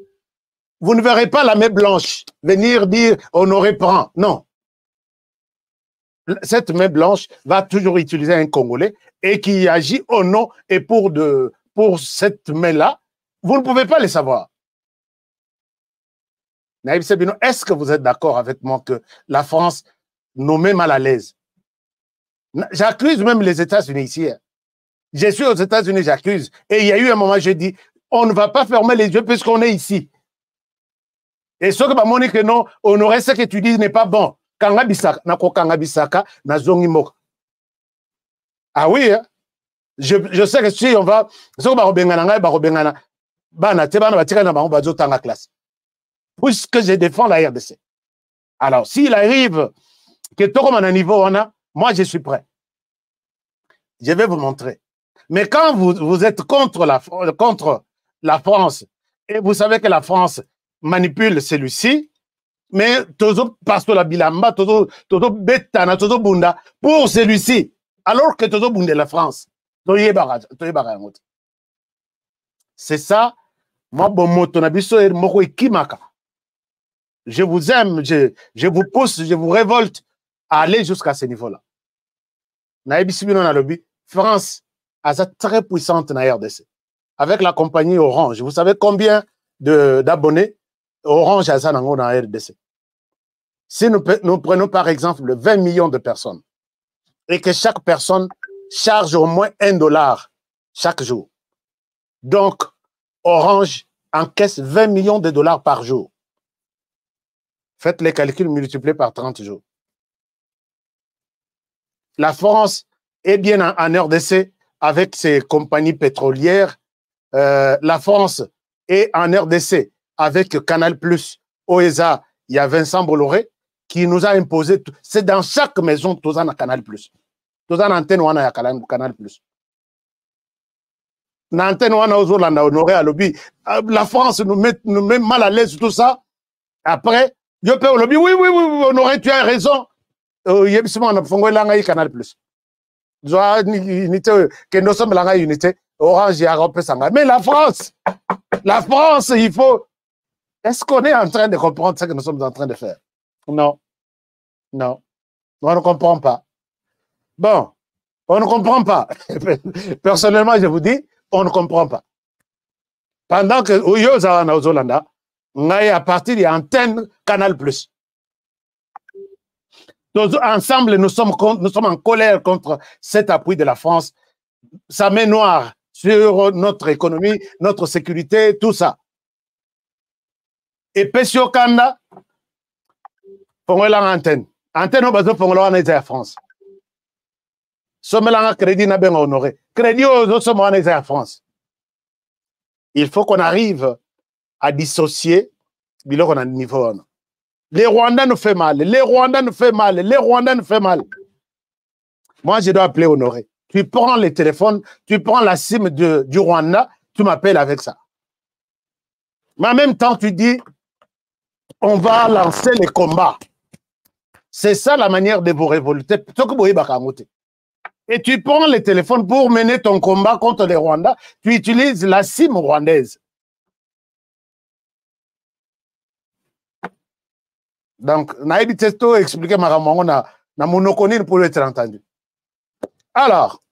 Vous ne verrez pas la main blanche venir dire « Honoré prend ». Non. Cette main blanche va toujours utiliser un Congolais et qui agit au nom et pour cette main-là, vous ne pouvez pas le savoir. Naïb Sebino, est-ce que vous êtes d'accord avec moi que la France nous met mal à l'aise? J'accuse même les États-Unis ici. Je suis aux États-Unis, j'accuse. Et il y a eu un moment, j'ai dit, on ne va pas fermer les yeux puisqu'on est ici. Et ce que je que non, honorer ce que tu dis n'est pas bon. Kanga bisaka, nako kanga bisaka, na zongi moka. Ah oui, hein? Je sais que si on va, ce que barobengana ngai barobengana, bana te bana batika na bango bazo tanga classe. Puisque je défends la RDC. Alors, s'il arrive que tout comme un niveau on a, moi je suis prêt. Je vais vous montrer. Mais quand vous êtes contre la France et vous savez que la France manipule celui-ci, mais tozo pasto la bilamba, tozo betana, tozo bunda pour celui-ci, alors que tozo bunda la France. C'est ça. Moi, je vous aime, je vous pousse, je vous révolte à aller jusqu'à ce niveau-là. France est très puissante dans la RDC. Avec la compagnie Orange, vous savez combien d'abonnés Orange a dans la RDC? Si nous prenons par exemple 20 millions de personnes et que chaque personne charge au moins $1 chaque jour, donc Orange encaisse 20 millions de dollars par jour. Faites les calculs multipliés par 30 jours. La France est bien en RDC avec ses compagnies pétrolières. La France est en RDC avec Canal+, OESA, il y a Vincent Bolloré qui nous a imposé. C'est dans chaque maison, tous en a Canal+. Tous en antenne, on a Canal+. L'antenne, on a honoré à lobby. La France nous met mal à l'aise, tout ça. Après, je peux au lobby, oui, Honoré, tu as raison. On a Canal+. Que nous sommes dans unité, Orange et Europe Sanga. Mais la France, il faut. Est-ce qu'on est en train de comprendre ce que nous sommes en train de faire? Non. Non. On ne comprend pas. Bon, on ne comprend pas. Personnellement, je vous dis, on ne comprend pas. Pendant que aux Zolanda, à partir de l'antenne Canal+. Ensemble, nous sommes en colère contre cet appui de la France. Ça met noir sur notre économie, notre sécurité, tout ça. Et Pessio Kanda, pour la antenne. Antenne au bateau pour la France. Somme la crédit n'a bien honoré. Crédit aux sommes en France. Il faut qu'on arrive à dissocier le qu'on a niveau. Les Rwandais nous fait mal, les Rwandais nous fait mal, les Rwandais nous fait mal. Moi, je dois appeler Honoré. Tu prends le téléphone, tu prends la SIM du Rwanda, tu m'appelles avec ça. Mais en même temps, tu dis, on va lancer les combats. C'est ça la manière de vous révolter. Et tu prends le téléphone pour mener ton combat contre les Rwandais, tu utilises la SIM rwandaise. Donc, Naïbi Testo expliqué ma ramongo na monoconine pour être entendu. Alors,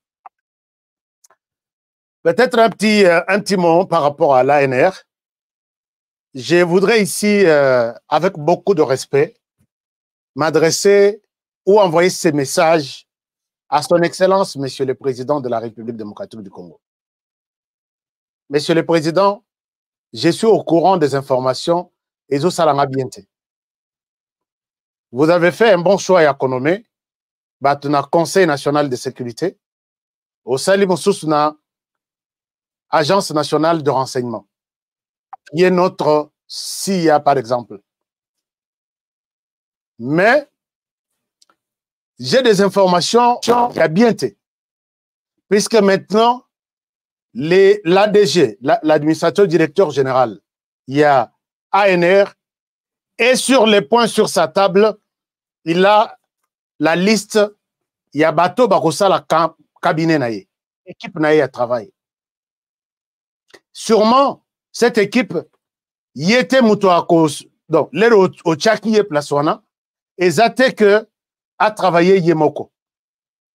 peut-être un petit mot par rapport à l'ANR. je voudrais ici, avec beaucoup de respect, m'adresser ou envoyer ces messages à son Excellence, Monsieur le Président de la République démocratique du Congo. Monsieur le Président, je suis au courant des informations et je salanga bienté. Vous avez fait un bon choix à Konome, batuna Conseil national de sécurité, au Salimoussousna, Agence nationale de renseignement, qui est notre CIA par exemple. Mais j'ai des informations qui a bien été. Puisque maintenant, l'ADG, l'administrateur directeur général, il y a ANR, et sur les points sur sa table, il a la liste, il y a Bato Bakosa, la cabinet naïe, équipe naïe à travail. Sûrement, cette équipe, y était mouto à cause, donc, l'air au Tchaki et Plaswana, et zate que a travaillé Yemoko.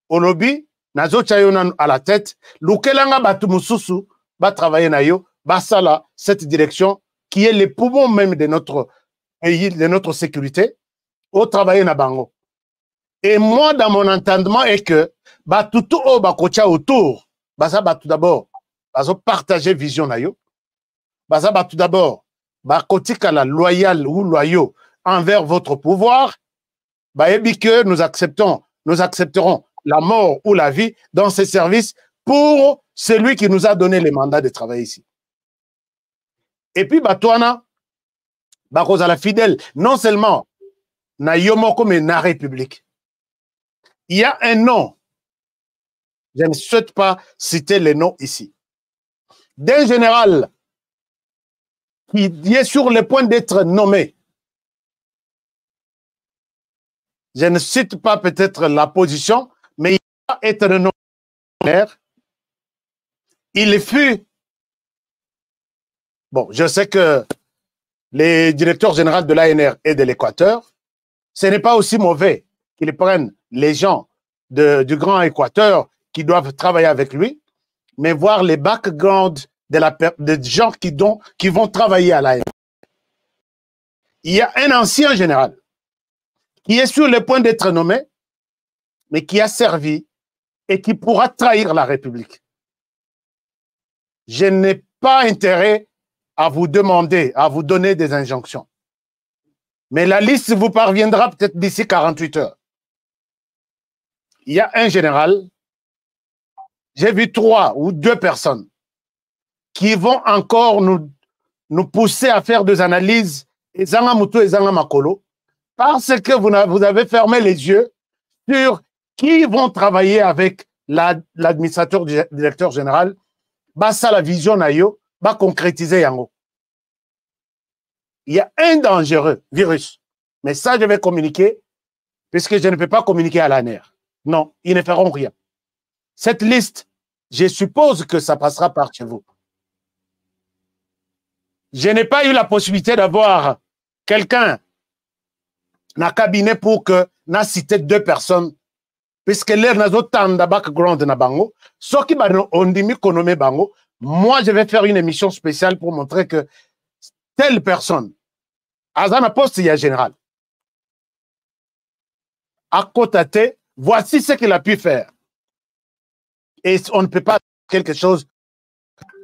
Au lobby, nazo chayonan à la tête, l'ukelanga batu mususu, va travailler nayo, basala, cette direction, qui est le poumon même de notre pays, de notre sécurité, au travailler na bango. Et moi, dans mon entendement, est que, batutu o bakocha autour, basa batu d'abord, baso partager vision nayo, basa batu d'abord, bakotika la loyal ou loyaux envers votre pouvoir, baebi que nous accepterons la mort ou la vie dans ces services pour celui qui nous a donné le mandat de travailler ici. Et puis, Batouana, Bakoza la fidèle, non seulement na Yomoko, mais na République. Il y a un nom, je ne souhaite pas citer les noms ici, d'un général qui est sur le point d'être nommé. Je ne cite pas peut-être la position, mais il va être nommé. Il fut... Bon, je sais que les directeurs généraux de l'ANR et de l'Équateur, ce n'est pas aussi mauvais qu'ils prennent les gens du Grand Équateur qui doivent travailler avec lui, mais voir les backgrounds des gens qui vont travailler à l'ANR. Il y a un ancien général qui est sur le point d'être nommé, mais qui a servi et qui pourra trahir la République. Je n'ai pas intérêt à vous demander, à vous donner des injonctions. Mais la liste vous parviendra peut-être d'ici 48 heures. Il y a un général, j'ai vu 3 ou 2 personnes qui vont encore nous pousser à faire des analyses, et Zanga Moutou et Zanga Makolo, parce que vous avez fermé les yeux sur qui vont travailler avec l'administrateur directeur général, ça la vision nayo, va concrétiser yango. Il y a un dangereux virus, mais ça je vais communiquer, puisque je ne peux pas communiquer à l'ANR. Non, ils ne feront rien. Cette liste, je suppose que ça passera par chez vous. Je n'ai pas eu la possibilité d'avoir quelqu'un dans le cabinet pour que n'a cité 2 personnes, puisque l'air n'a autant de background na bango, ce qui m'a ondimi konome bango, moi je vais faire une émission spéciale pour montrer que telle personne, Azana poste il y a général, à côté, voici ce qu'il a pu faire. Et on ne peut pas faire quelque chose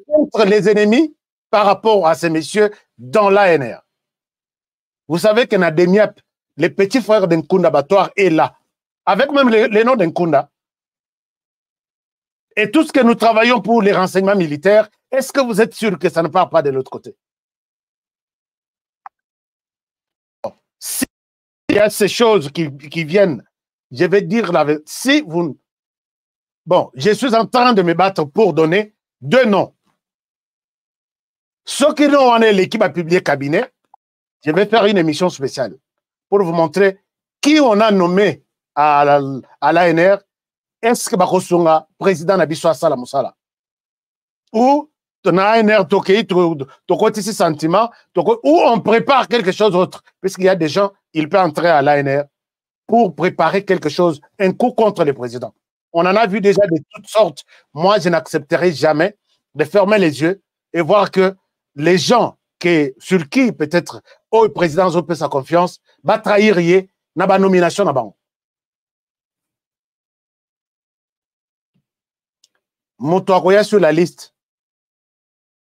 contre les ennemis par rapport à ces messieurs dans l'ANR. Vous savez que Nademiap, le petit frère d'Nkunda Batoire, est là, avec même les noms d'Nkunda. Et tout ce que nous travaillons pour les renseignements militaires, est-ce que vous êtes sûr que ça ne part pas de l'autre côté? S'il y a ces choses qui viennent, je vais dire la vérité. Si vous... Bon, je suis en train de me battre pour donner 2 noms. Ceux qui n'ont en est l'équipe à publier cabinet, je vais faire une émission spéciale pour vous montrer qui on a nommé à l'ANR. Est-ce que Bakosunga, président Nabiso Asala Moussala? Ou ton ANR, ton côté sentiment, ou on prépare quelque chose d'autre, puisqu'il y a des gens, ils peuvent entrer à l'ANR pour préparer quelque chose, un coup contre le président. On en a vu déjà de toutes sortes. Moi, je n'accepterai jamais de fermer les yeux et voir que les gens que sur qui peut-être le président a sa confiance, va trahir yé na ba nomination na bango. Moto akoya sur la liste.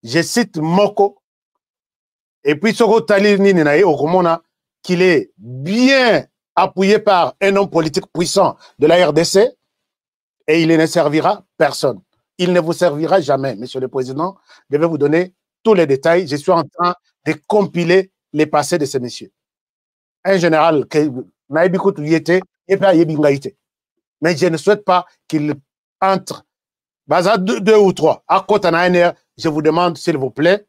Je cite Moko. Et puis Soko Tali Nini na ye okomona qu'il est bien appuyé par un homme politique puissant de la RDC et il ne servira personne. Il ne vous servira jamais, monsieur le président. Je vais vous donner tous les détails. Je suis en train de compiler les passés de ces messieurs. Un général, mais je ne souhaite pas qu'il entre. Deux ou trois. À côté de je vous demande, s'il vous plaît,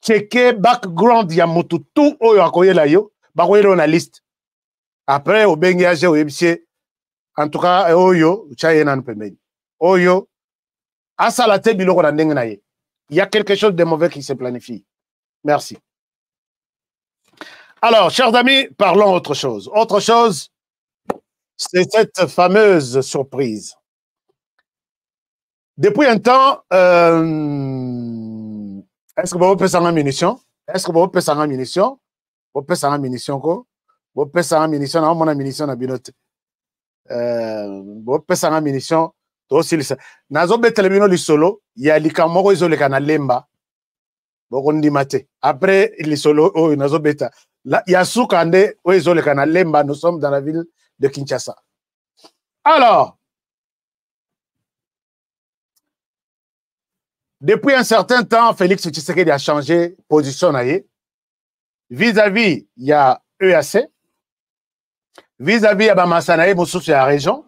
checker background Yamutu, tout oyo akoye la yo, bakoye la liste. Après, au Bengiage, au Ebsie, en tout cas, oyo, chayenan pemeni. Oyo, asalate biloko na ndenge na ye. Il y a quelque chose de mauvais qui se planifie. Merci. Alors, chers amis, parlons autre chose. Autre chose, c'est cette fameuse surprise. Depuis un temps, est-ce que vous pouvez faire une munition? Est-ce que vous pouvez faire une munition? Vous pouvez faire une munition, quoi? Vous pouvez faire une munition, non, mon munition na binote. Vous pouvez faire une munition. Aussi, nazo betele bino li solo, ya likamoko izo le kanalemba. Bokondi mate. Après li solo, oh, nazo beta. Ya soukande, oh, izo le kanalemba. Nous sommes dans la ville de Kinshasa. Alors, depuis un certain temps, Félix Tshisekedi a changé position vis-à-vis il y a EAC, vis-à-vis ya Bamasanaye Moussoussou la région.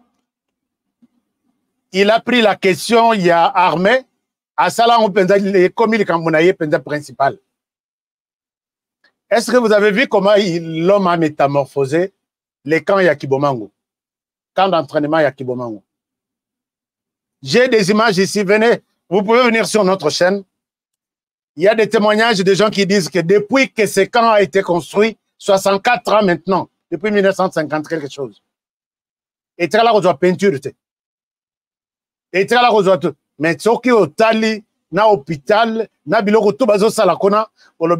Il a pris la question, il y a armée, à Salah on pense comme il Kamounaye principal. Est-ce que vous avez vu comment l'homme a métamorphosé les camps Yakibomango, camp d'entraînement Yakibomango? J'ai des images ici, venez. Vous pouvez venir sur notre chaîne. Il y a des témoignages de gens qui disent que depuis que ce camp a été construit, 64 ans maintenant, depuis 1950 quelque chose. Et très là, on doit peinture. Et très là, on doit tout. Mais ce qui est au Tali, na hôpital, na biloko tout bazo salakona,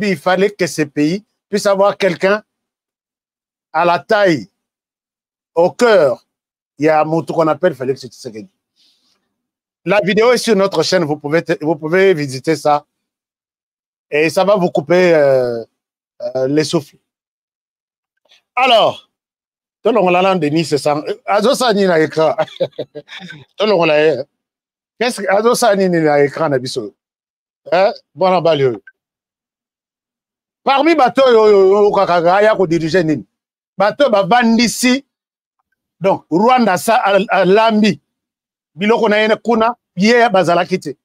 il fallait que ce pays puisse avoir quelqu'un à la taille, au cœur. Il y a un mot qu'on appelle Félix Tshisekedi. La vidéo est sur notre chaîne, vous pouvez visiter ça. Et ça va vous couper les souffles. Alors, tout le monde Denis, c'est ça. Azosani na écran. Tout le monde qu'est-ce que Azosani na écran na biso? Bon balio. Parmi bateau yo kakagaya ko diriger nini. Bateau ba vandisi. Donc Rwanda sa Lambi. Biloko na yene kuna ye bazala kite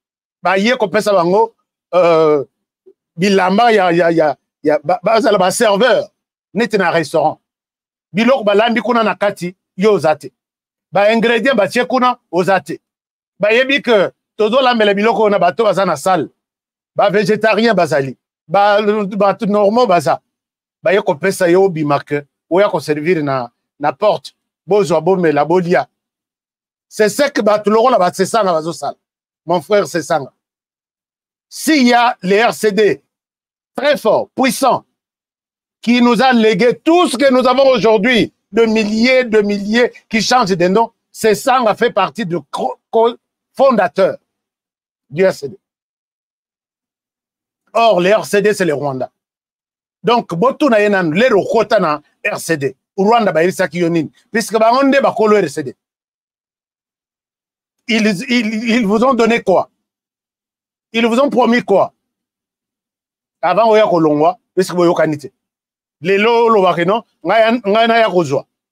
ba ye ko pesa bango bilamba ya bazala ba serveur neti na restaurant biloko balandi kuna na kati yo zate ba ingrédients ba tie kuna ozate ba yebi que tozo la mele biloko na bato bazana salle ba végétarien bazali ba normaux baza ba ye ko pesa yo bimake o ya ko servir na porte bozo bomela bolia. C'est ce que c'est ça, mon frère, c'est ça. S'il y a les RCD très forts, puissants, qui nous a légué tout ce que nous avons aujourd'hui, de milliers qui changent de nom, c'est ça, a fait partie du fondateur du RCD. Or, les RCD, c'est les Rwandais. Donc, Botuna Yenan, les Rokotana RCD, Rwanda, puisque Baronde Bakolo RCD. Ils vous ont donné quoi? Ils vous ont promis quoi? Avant, on y a Kolongwa, puisque vous avez kanité. Les lots,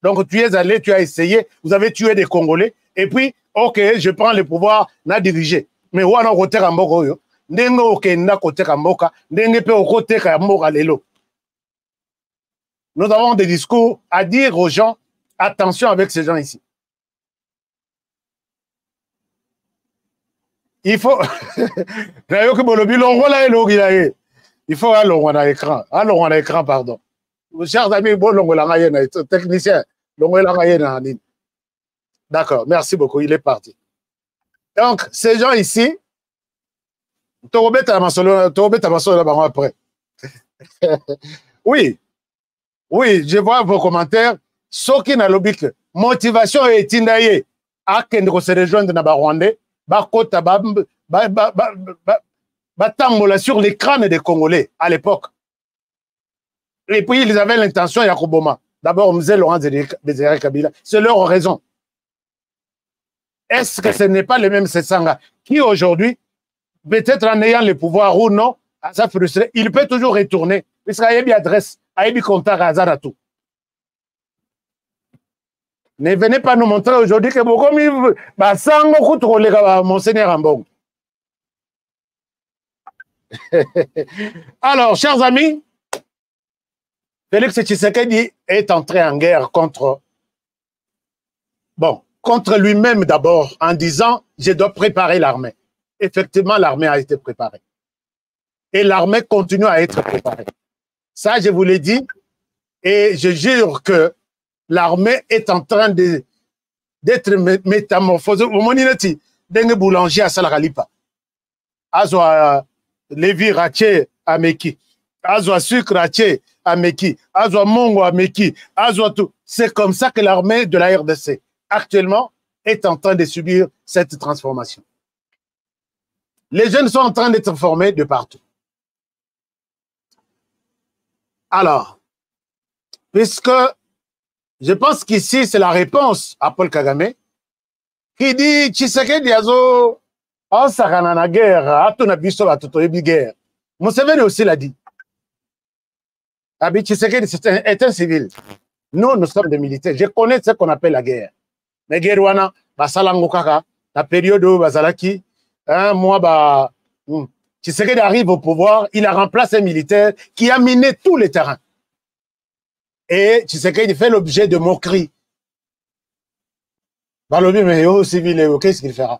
donc tu es allé, tu as essayé, vous avez tué des Congolais, et puis, ok, je prends le pouvoir, n'a dirigé. Mais où on a côté Kamboko yo? N'engo ok n'a côté Kamboka, n'engo pe au côté Kamboka lelo. Nous avons des discours à dire aux gens, attention avec ces gens ici. Il faut il faut allons à l'écran. Allons à l'écran, pardon. Chers amis, technicien, d'accord, merci beaucoup, il est parti. Donc, ces gens ici, après. Oui. Oui, je vois vos commentaires. Ce qui n'a lobique, motivation est indaye. À qu'on se rejoindre dans le Rwandais, tambola sur les crânes des Congolais à l'époque. Et puis ils avaient l'intention, Yakoboma. D'abord, on faisait Laurent Désiré Kabila. C'est leur raison. Est-ce que ce n'est pas le même Sessanga qui aujourd'hui, peut-être en ayant le pouvoir ou non, à sa frustré, il peut toujours retourner. Parce qu'il y a une adresse, il y a un contact à Zaratou. Ne venez pas nous montrer aujourd'hui que beaucoup de Monseigneur Ambong. Alors, chers amis, Félix Tshisekedi est entré en guerre contre lui-même d'abord, en disant « Je dois préparer l'armée ». Effectivement, l'armée a été préparée. Et l'armée continue à être préparée. Ça, je vous l'ai dit, et je jure que l'armée est en train d'être métamorphosée. Au moment où il y a boulanger à Salaralipa, Azwa Lévi Raché à Meki, Azwa Sucre Raché à Meki, Azwa Mongo à Meki, Azwa tout. C'est comme ça que l'armée de la RDC, actuellement, est en train de subir cette transformation. Les jeunes sont en train d'être formés de partout. Alors, puisque je pense qu'ici, c'est la réponse à Paul Kagame, qui dit Tshisekedi Azo, en Saranana guerre, Atona Biso Atotoyebi guerre. Museveni aussi l'a dit. Abi Tshisekedi est un civil. Nous sommes des militaires. Je connais ce qu'on appelle la guerre. Mais guerre wana, Basalango Kaka, la période où Basalaki, un mois, Tshisekedi arrive au pouvoir, il a remplacé un militaire qui a miné tous les terrains. Et Tshisekedi fait l'objet de moqueries. Balobi, mais au civil, qu'est-ce qu'il fera?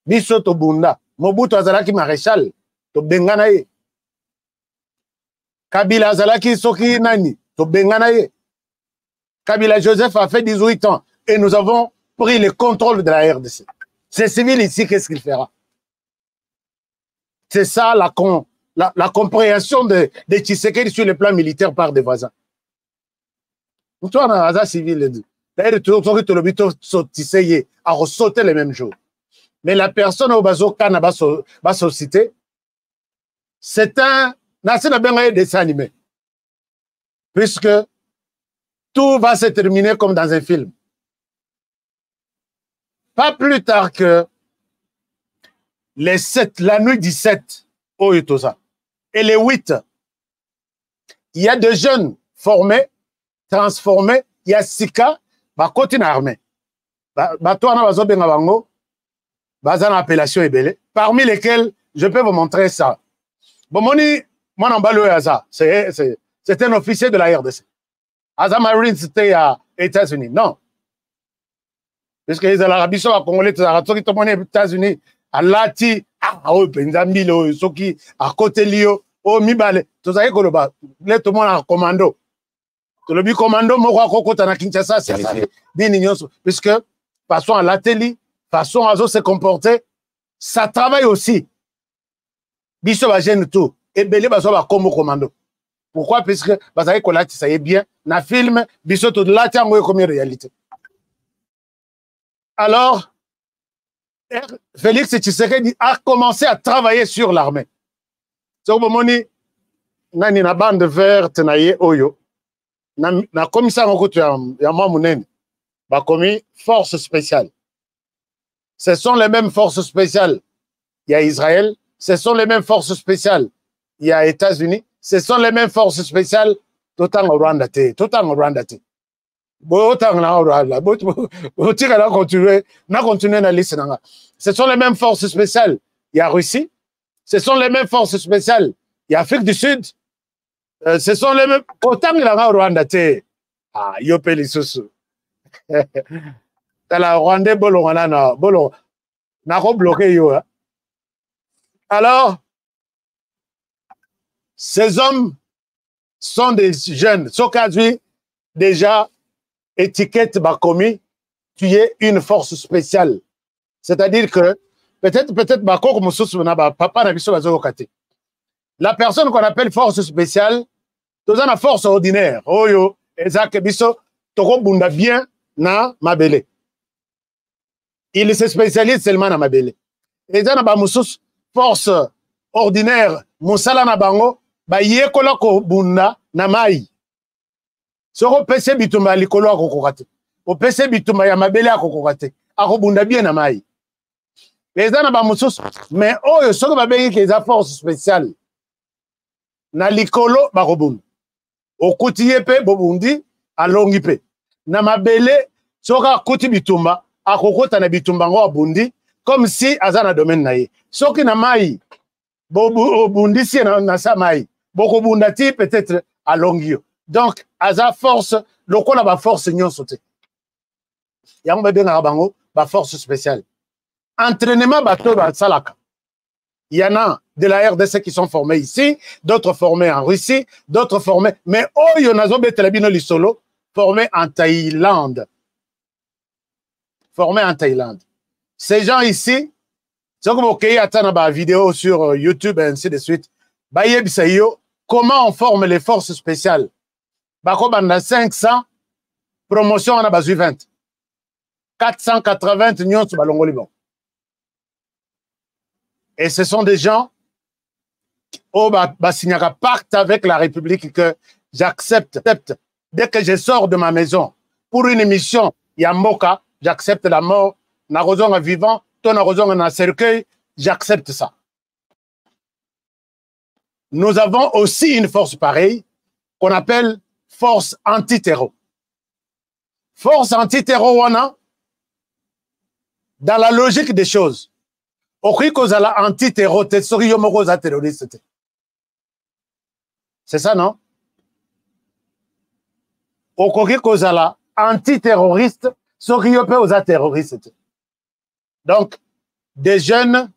Biso to bunda, Mobutu azalaki maréchal, to benganaye. Kabila azalaki soki nani, to benganaye. Kabila Joseph a fait 18 ans et nous avons pris le contrôle de la RDC. Ces civils ici, qu'est-ce qu'il fera? C'est ça la compréhension de Tshisekedi sur le plan militaire par des voisins. Toi, on a un civil. D'ailleurs, tu as à ressauter les mêmes jours. Mais la personne au bazo kana va société, c'est un dessin animé. Puisque tout va se terminer comme dans un film. Pas plus tard que la nuit 17 au Utosa et les 8, il y a des jeunes formés, transformés, il y a Sika, côté armée. Appellation Ebele, parmi lesquels je peux vous montrer ça. Bomoni, mon embalo c'est un officier de la RDC. Aza Marine, c'était à États-Unis. Non. Parce que les Arabes sont à Congolais, les Arabes sont aux États-Unis. À Lati, Penzambilo, Soki, à côté Lio, au Mibale, tout ça, tout le monde a commando. Tout le commando, moi, Koko, na Kinshasa, c'est ça. Puisque, façon à l'atelier, façon à se comporter, ça travaille aussi. Biso va gêner tout. Et Belé va faire comme commando. Pourquoi? Puisque, ça y est bien, na film, Biso tout Lati, en comme réalité. Alors, Félix Tshisekedi a commencé à travailler sur l'armée. C'est au moment où nani na bande verte na ye oyo na commissaire ngoto ya mamunene ba commis force spéciale. Ce sont les mêmes forces spéciales. Il y a Israël, ce sont les mêmes forces spéciales. Il y a États-Unis, ce sont les mêmes forces spéciales. Tout en Rwanda te. Ce sont les mêmes forces spéciales. Il y a Russie. Ce sont les mêmes forces spéciales. Il y a Afrique du Sud. Ce sont les mêmes. Autant que la Rwanda. Ah, yopé les sous. La Rwanda, bolon, n'a pas bloqué yo. Alors, ces hommes sont des jeunes. Sokazui, déjà, étiquette Bakomi, tu es une force spéciale. C'est-à-dire que peut-être bakoko mususu na ba papa na biso bazo kate. La personne qu'on appelle force spéciale, toza na force ordinaire. Oyo ezake biso toko bunda bien na mabele. Il se spécialise seulement na mabele. Eza na ba mususu force ordinaire musala na bango ba yekola ko bunda na mai. Soko pese bitumba likolo akokoka te. O pese bitumba ya mabele akokoka te. Akobunda bien na mai. Eza na ba mususu mais oyo soko ba bengi ke eza force spéciale. Na likolo bakobunda. Okuti pe bobundi alongi pe. Na mabele soka kuti bitumba akokota na bitumba ngo abundi comme si azana domaine na ye. Soki na mai bobundi si na sa mai. Bokobunda ti peut-être alongi yo. Donc aza force lokola ba force nyonso te. Yango ba benga bango ba force spéciale. Entraînement bateau ba salaka. Il y en a de la RDC qui sont formés ici, d'autres formés en Russie, d'autres formés. Mais oh, Yonazo Betelabino Lissolo, formés en Thaïlande. Formés en Thaïlande. Ces gens ici, c'est comme OK, attends ma vidéo sur YouTube et ainsi de suite. Bayeb Sayo, comment on forme les forces spéciales? Bako banda 500, promotion on a basu 20. 480 nyons sur Balongo Liban. Et ce sont des gens au signera pacte avec la République que j'accepte. Dès que je sors de ma maison pour une émission, Yamboka, j'accepte la mort. Narozong vivant, ton narozong na cercueil, j'accepte ça. Nous avons aussi une force pareille qu'on appelle force anti-terreau. Force anti-terreau, wana, dans la logique des choses. C'est ça, non? Anti-terroriste, terroriste. Donc, des jeunes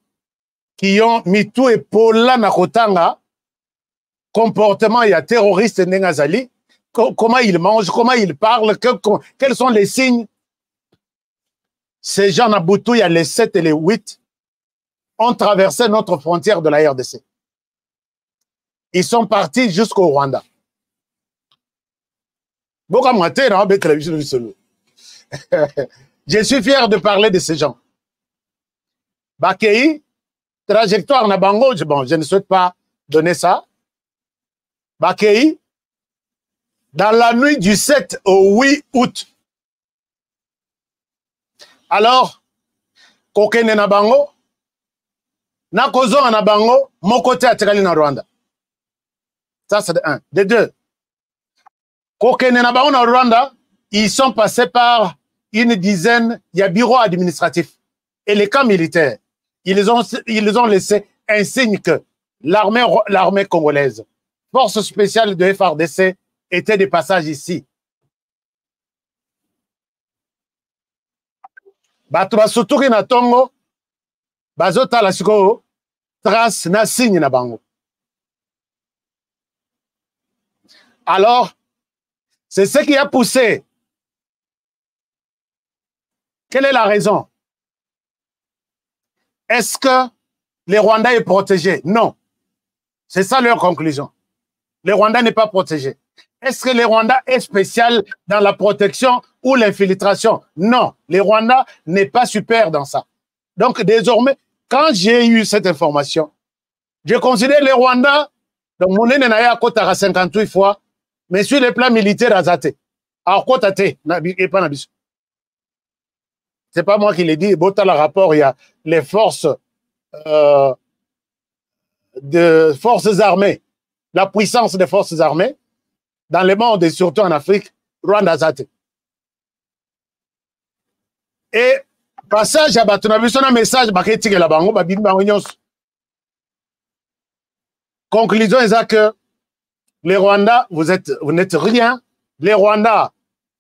qui ont mis tout épaule là na kotanga, comportement, il y a terroriste Nengazali, comment ils mangent, comment ils parlent, quels sont les signes. Ces gens à Boutou, il y a les 7 et les 8. Ont traversé notre frontière de la RDC. Ils sont partis jusqu'au Rwanda. Je suis fier de parler de ces gens. Bakei, trajectoire Nabango, bon, je ne souhaite pas donner ça. Bakei, dans la nuit du 7 au 8 août. Alors, Kokene Nabango, Nakozo Anabango, mon côté à Tegalina Rwanda. Ça, c'est de un. De deux, Kokene Nabango na Rwanda, ils sont passés par une dizaine, il y a bureau administratif. Et les camps militaires, ils ont laissé un signe que l'armée congolaise, force spéciale de FRDC, était de passage ici. Batuba Suturi na Tongo, Bazota la siko trace na signe na bango. Alors, c'est ce qui a poussé. Quelle est la raison? Est-ce que le Rwanda est protégé? Non. C'est ça leur conclusion. Le Rwanda n'est pas protégé. Est-ce que le Rwanda est spécial dans la protection ou l'infiltration? Non. Le Rwanda n'est pas super dans ça. Donc, désormais, quand j'ai eu cette information, je considère le Rwanda, donc mon aîné n'a à côté 58 fois, mais sur le plan militaire, azaté. Alors, côté, et pas n'abus. C'est pas moi qui l'ai dit. Dans le rapport, il y a les forces armées, la puissance des forces armées dans le monde et surtout en Afrique, Rwanda azaté. Et passage à Batunabuson, un message, conclusion est que les Rwandais, vous n'êtes rien. Les Rwandais,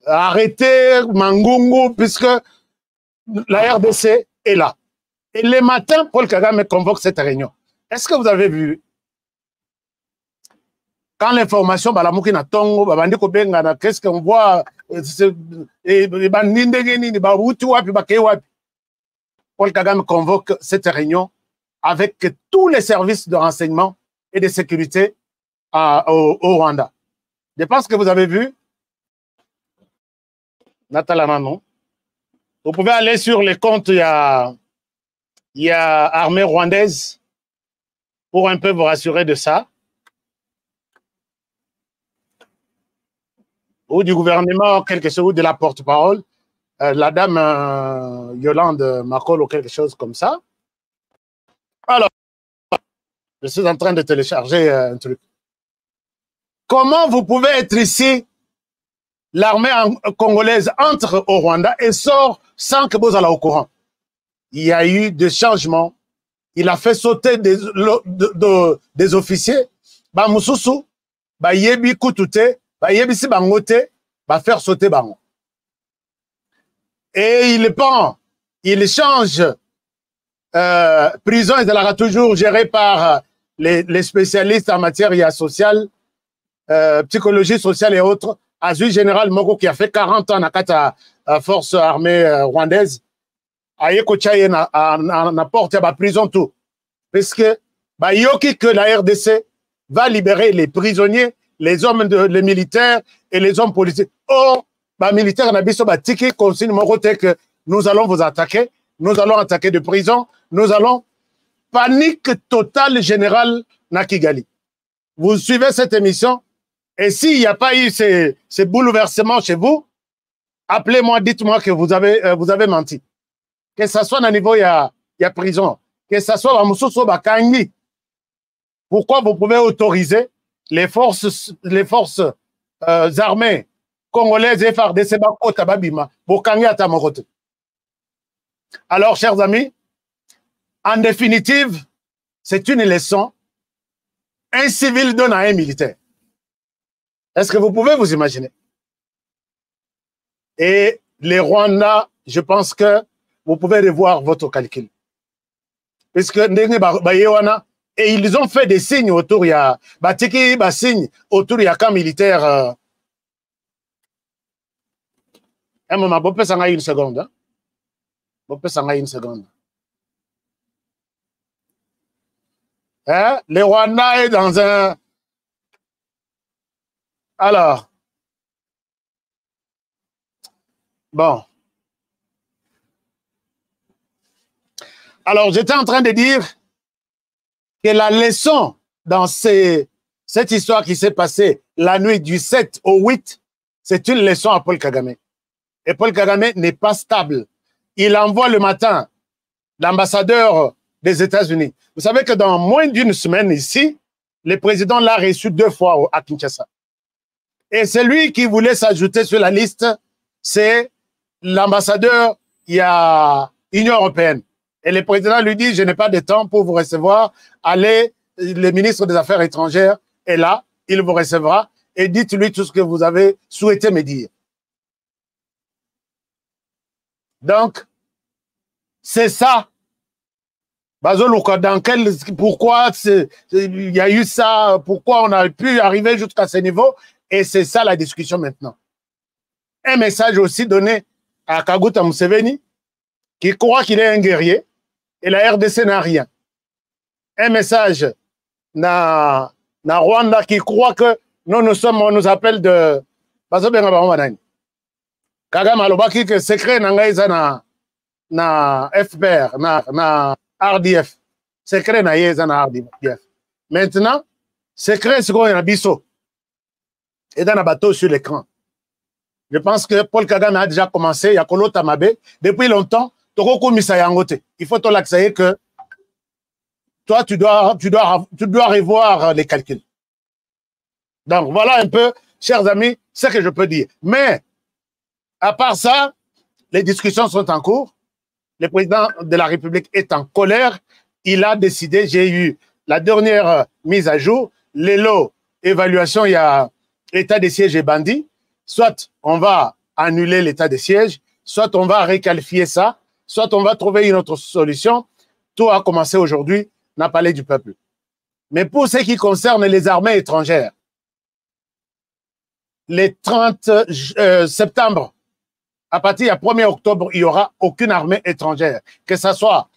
arrêtez Mangungu, puisque la RDC est là. Et le matin, Paul Kagame convoque cette réunion. Est-ce que vous avez vu? Quand l'information, qu'est-ce qu'on voit? Paul Kagame convoque cette réunion avec tous les services de renseignement et de sécurité au Rwanda. Je pense que vous avez vu, Nathalie Manon, vous pouvez aller sur les comptes, il y a armée rwandaise pour un peu vous rassurer de ça. Ou du gouvernement, quelque chose, ou de la porte-parole, la dame Yolande Makolo ou quelque chose comme ça. Alors, je suis en train de télécharger un truc. Comment vous pouvez être ici, l'armée congolaise entre au Rwanda et sort sans que vous allez au courant? Il y a eu des changements. Il a fait sauter des officiers. Ba mususu, ba yebi kutute, ba yebi si bangote, ba faire sauter bango. Et il prend, il change prison, il sera toujours géré par les spécialistes en matière sociale, psychologie sociale et autres. Azui Général Moko qui a fait 40 ans à la force armée rwandaise. Aye Kochaye na porte à prison tout. Parce que bah yoki que la RDC va libérer les prisonniers, les hommes les militaires et les hommes politiques. Oh, bah militaire na biso ba tiki consigne morote que nous allons vous attaquer, nous allons attaquer de prison, nous allons panique totale générale na Kigali. Vous suivez cette émission et s'il n'y a pas eu ces bouleversements chez vous, appelez-moi, dites-moi que vous avez menti. Que ce soit au niveau, il y a prison. Que ce soit à Moussoso Bakangi. Pourquoi vous pouvez autoriser les forces armées congolaises et FARDC Bakota Babima pour Kangi à Tamorote? Alors, chers amis, en définitive, c'est une leçon. Un civil donne à un militaire. Est-ce que vous pouvez vous imaginer? Et les Rwandais, je pense que vous pouvez revoir votre calcul. Parce que et ils ont fait des signes autour, il y a signes autour il y a camp militaire. Un moment, vous pouvez s'en une seconde. Vous pouvez s'en une seconde. Hein? Les Rwandais est dans un... Alors, bon. Alors, j'étais en train de dire que la leçon dans cette histoire qui s'est passée la nuit du 7 au 8, c'est une leçon à Paul Kagame. Et Paul Kagame n'est pas stable. Il envoie le matin l'ambassadeur des États-Unis. Vous savez que dans moins d'une semaine ici, le président l'a reçu 2 fois à Kinshasa. Et celui qui voulait s'ajouter sur la liste, c'est l'ambassadeur, il y a Union européenne. Et le président lui dit, je n'ai pas de temps pour vous recevoir. Allez, le ministre des Affaires étrangères est là, il vous recevra et dites-lui tout ce que vous avez souhaité me dire. Donc, c'est ça. Pourquoi il y a eu ça, pourquoi on a pu arriver jusqu'à ce niveau, et c'est ça la discussion maintenant. Un message aussi donné à Kaguta Museveni, qui croit qu'il est un guerrier, et la RDC n'a rien. Un message na Rwanda qui croit que nous nous appelle de... Kagame alobaki que secret na na FPR, na RDF. Secret na yeza na RDF. Maintenant, secret c'est qu'on a biso. Et dans un bateau sur l'écran. Je pense que Paul Kagame a déjà commencé, il y a Kolo Tamabe, depuis longtemps, il faut te l'accéder que toi, tu dois revoir les calculs. Donc, voilà un peu, chers amis, ce que je peux dire. Mais, à part ça, les discussions sont en cours. Le président de la République est en colère. Il a décidé, j'ai eu la dernière mise à jour, l'élo, évaluation, il y a état de siège et bandit. Soit on va annuler l'état de siège, soit on va requalifier ça, soit on va trouver une autre solution. Tout a commencé aujourd'hui, n'a parlé du peuple. Mais pour ce qui concerne les armées étrangères, le 30 septembre, à partir du 1er octobre, il n'y aura aucune armée étrangère, que ce soit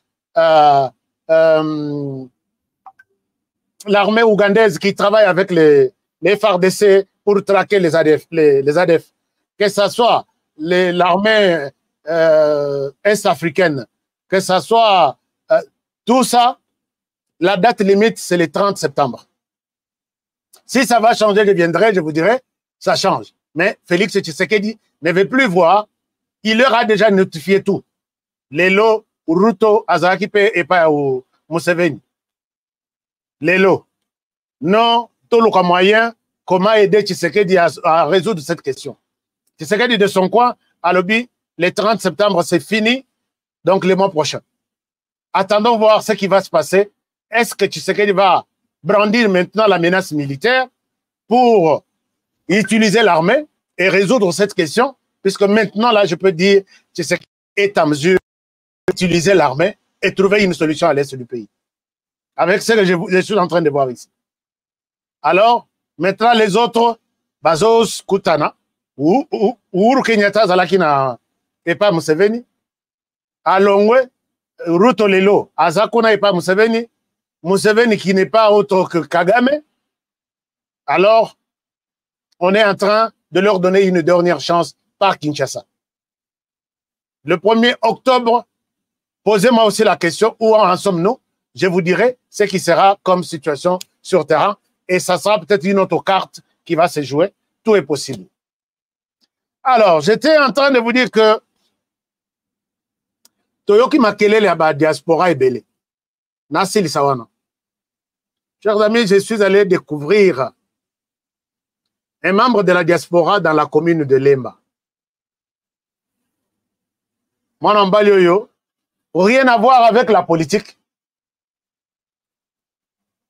l'armée ougandaise qui travaille avec les FARDC pour traquer les ADF, que ce soit l'armée est-africaine, que ce soit tout ça, la date limite, c'est le 30 septembre. Si ça va changer, je viendrai, je vous dirai, ça change. Mais Félix Tshisekedi ne veut plus voir, il leur a déjà notifié tout. Lelo, Ruto, Azarakipe et pas Museveni. Lelo. Non, tout le moyen, comment aider Tshisekedi à résoudre cette question. Tshisekedi de son coin, à lobby, le 30 septembre, c'est fini, donc le mois prochain. Attendons voir ce qui va se passer. Est-ce que Tshisekedi va brandir maintenant la menace militaire pour utiliser l'armée et résoudre cette question, puisque maintenant, là, je peux dire que Tshisekedi est en mesure d'utiliser l'armée et trouver une solution à l'est du pays. Avec ce que je suis en train de voir ici. Alors, maintenant, les autres, Bazos Kutana, ou Kenyatta Zalakina et pas Museveni, Alongwe, Ruto Lelo, Azakuna et pas Museveni, Museveni qui n'est pas autre que Kagame, alors on est en train de leur donner une dernière chance par Kinshasa. Le 1er octobre, posez-moi aussi la question, où en sommes-nous? Je vous dirai ce qui sera comme situation sur terrain et ça sera peut-être une autre carte qui va se jouer. Tout est possible. Alors, j'étais en train de vous dire que Toyoki Makelele à la diaspora est belé. Nassili Sawana. Chers amis, je suis allé découvrir un membre de la diaspora dans la commune de Lemba. Mon Mbalioyo, rien à voir avec la politique.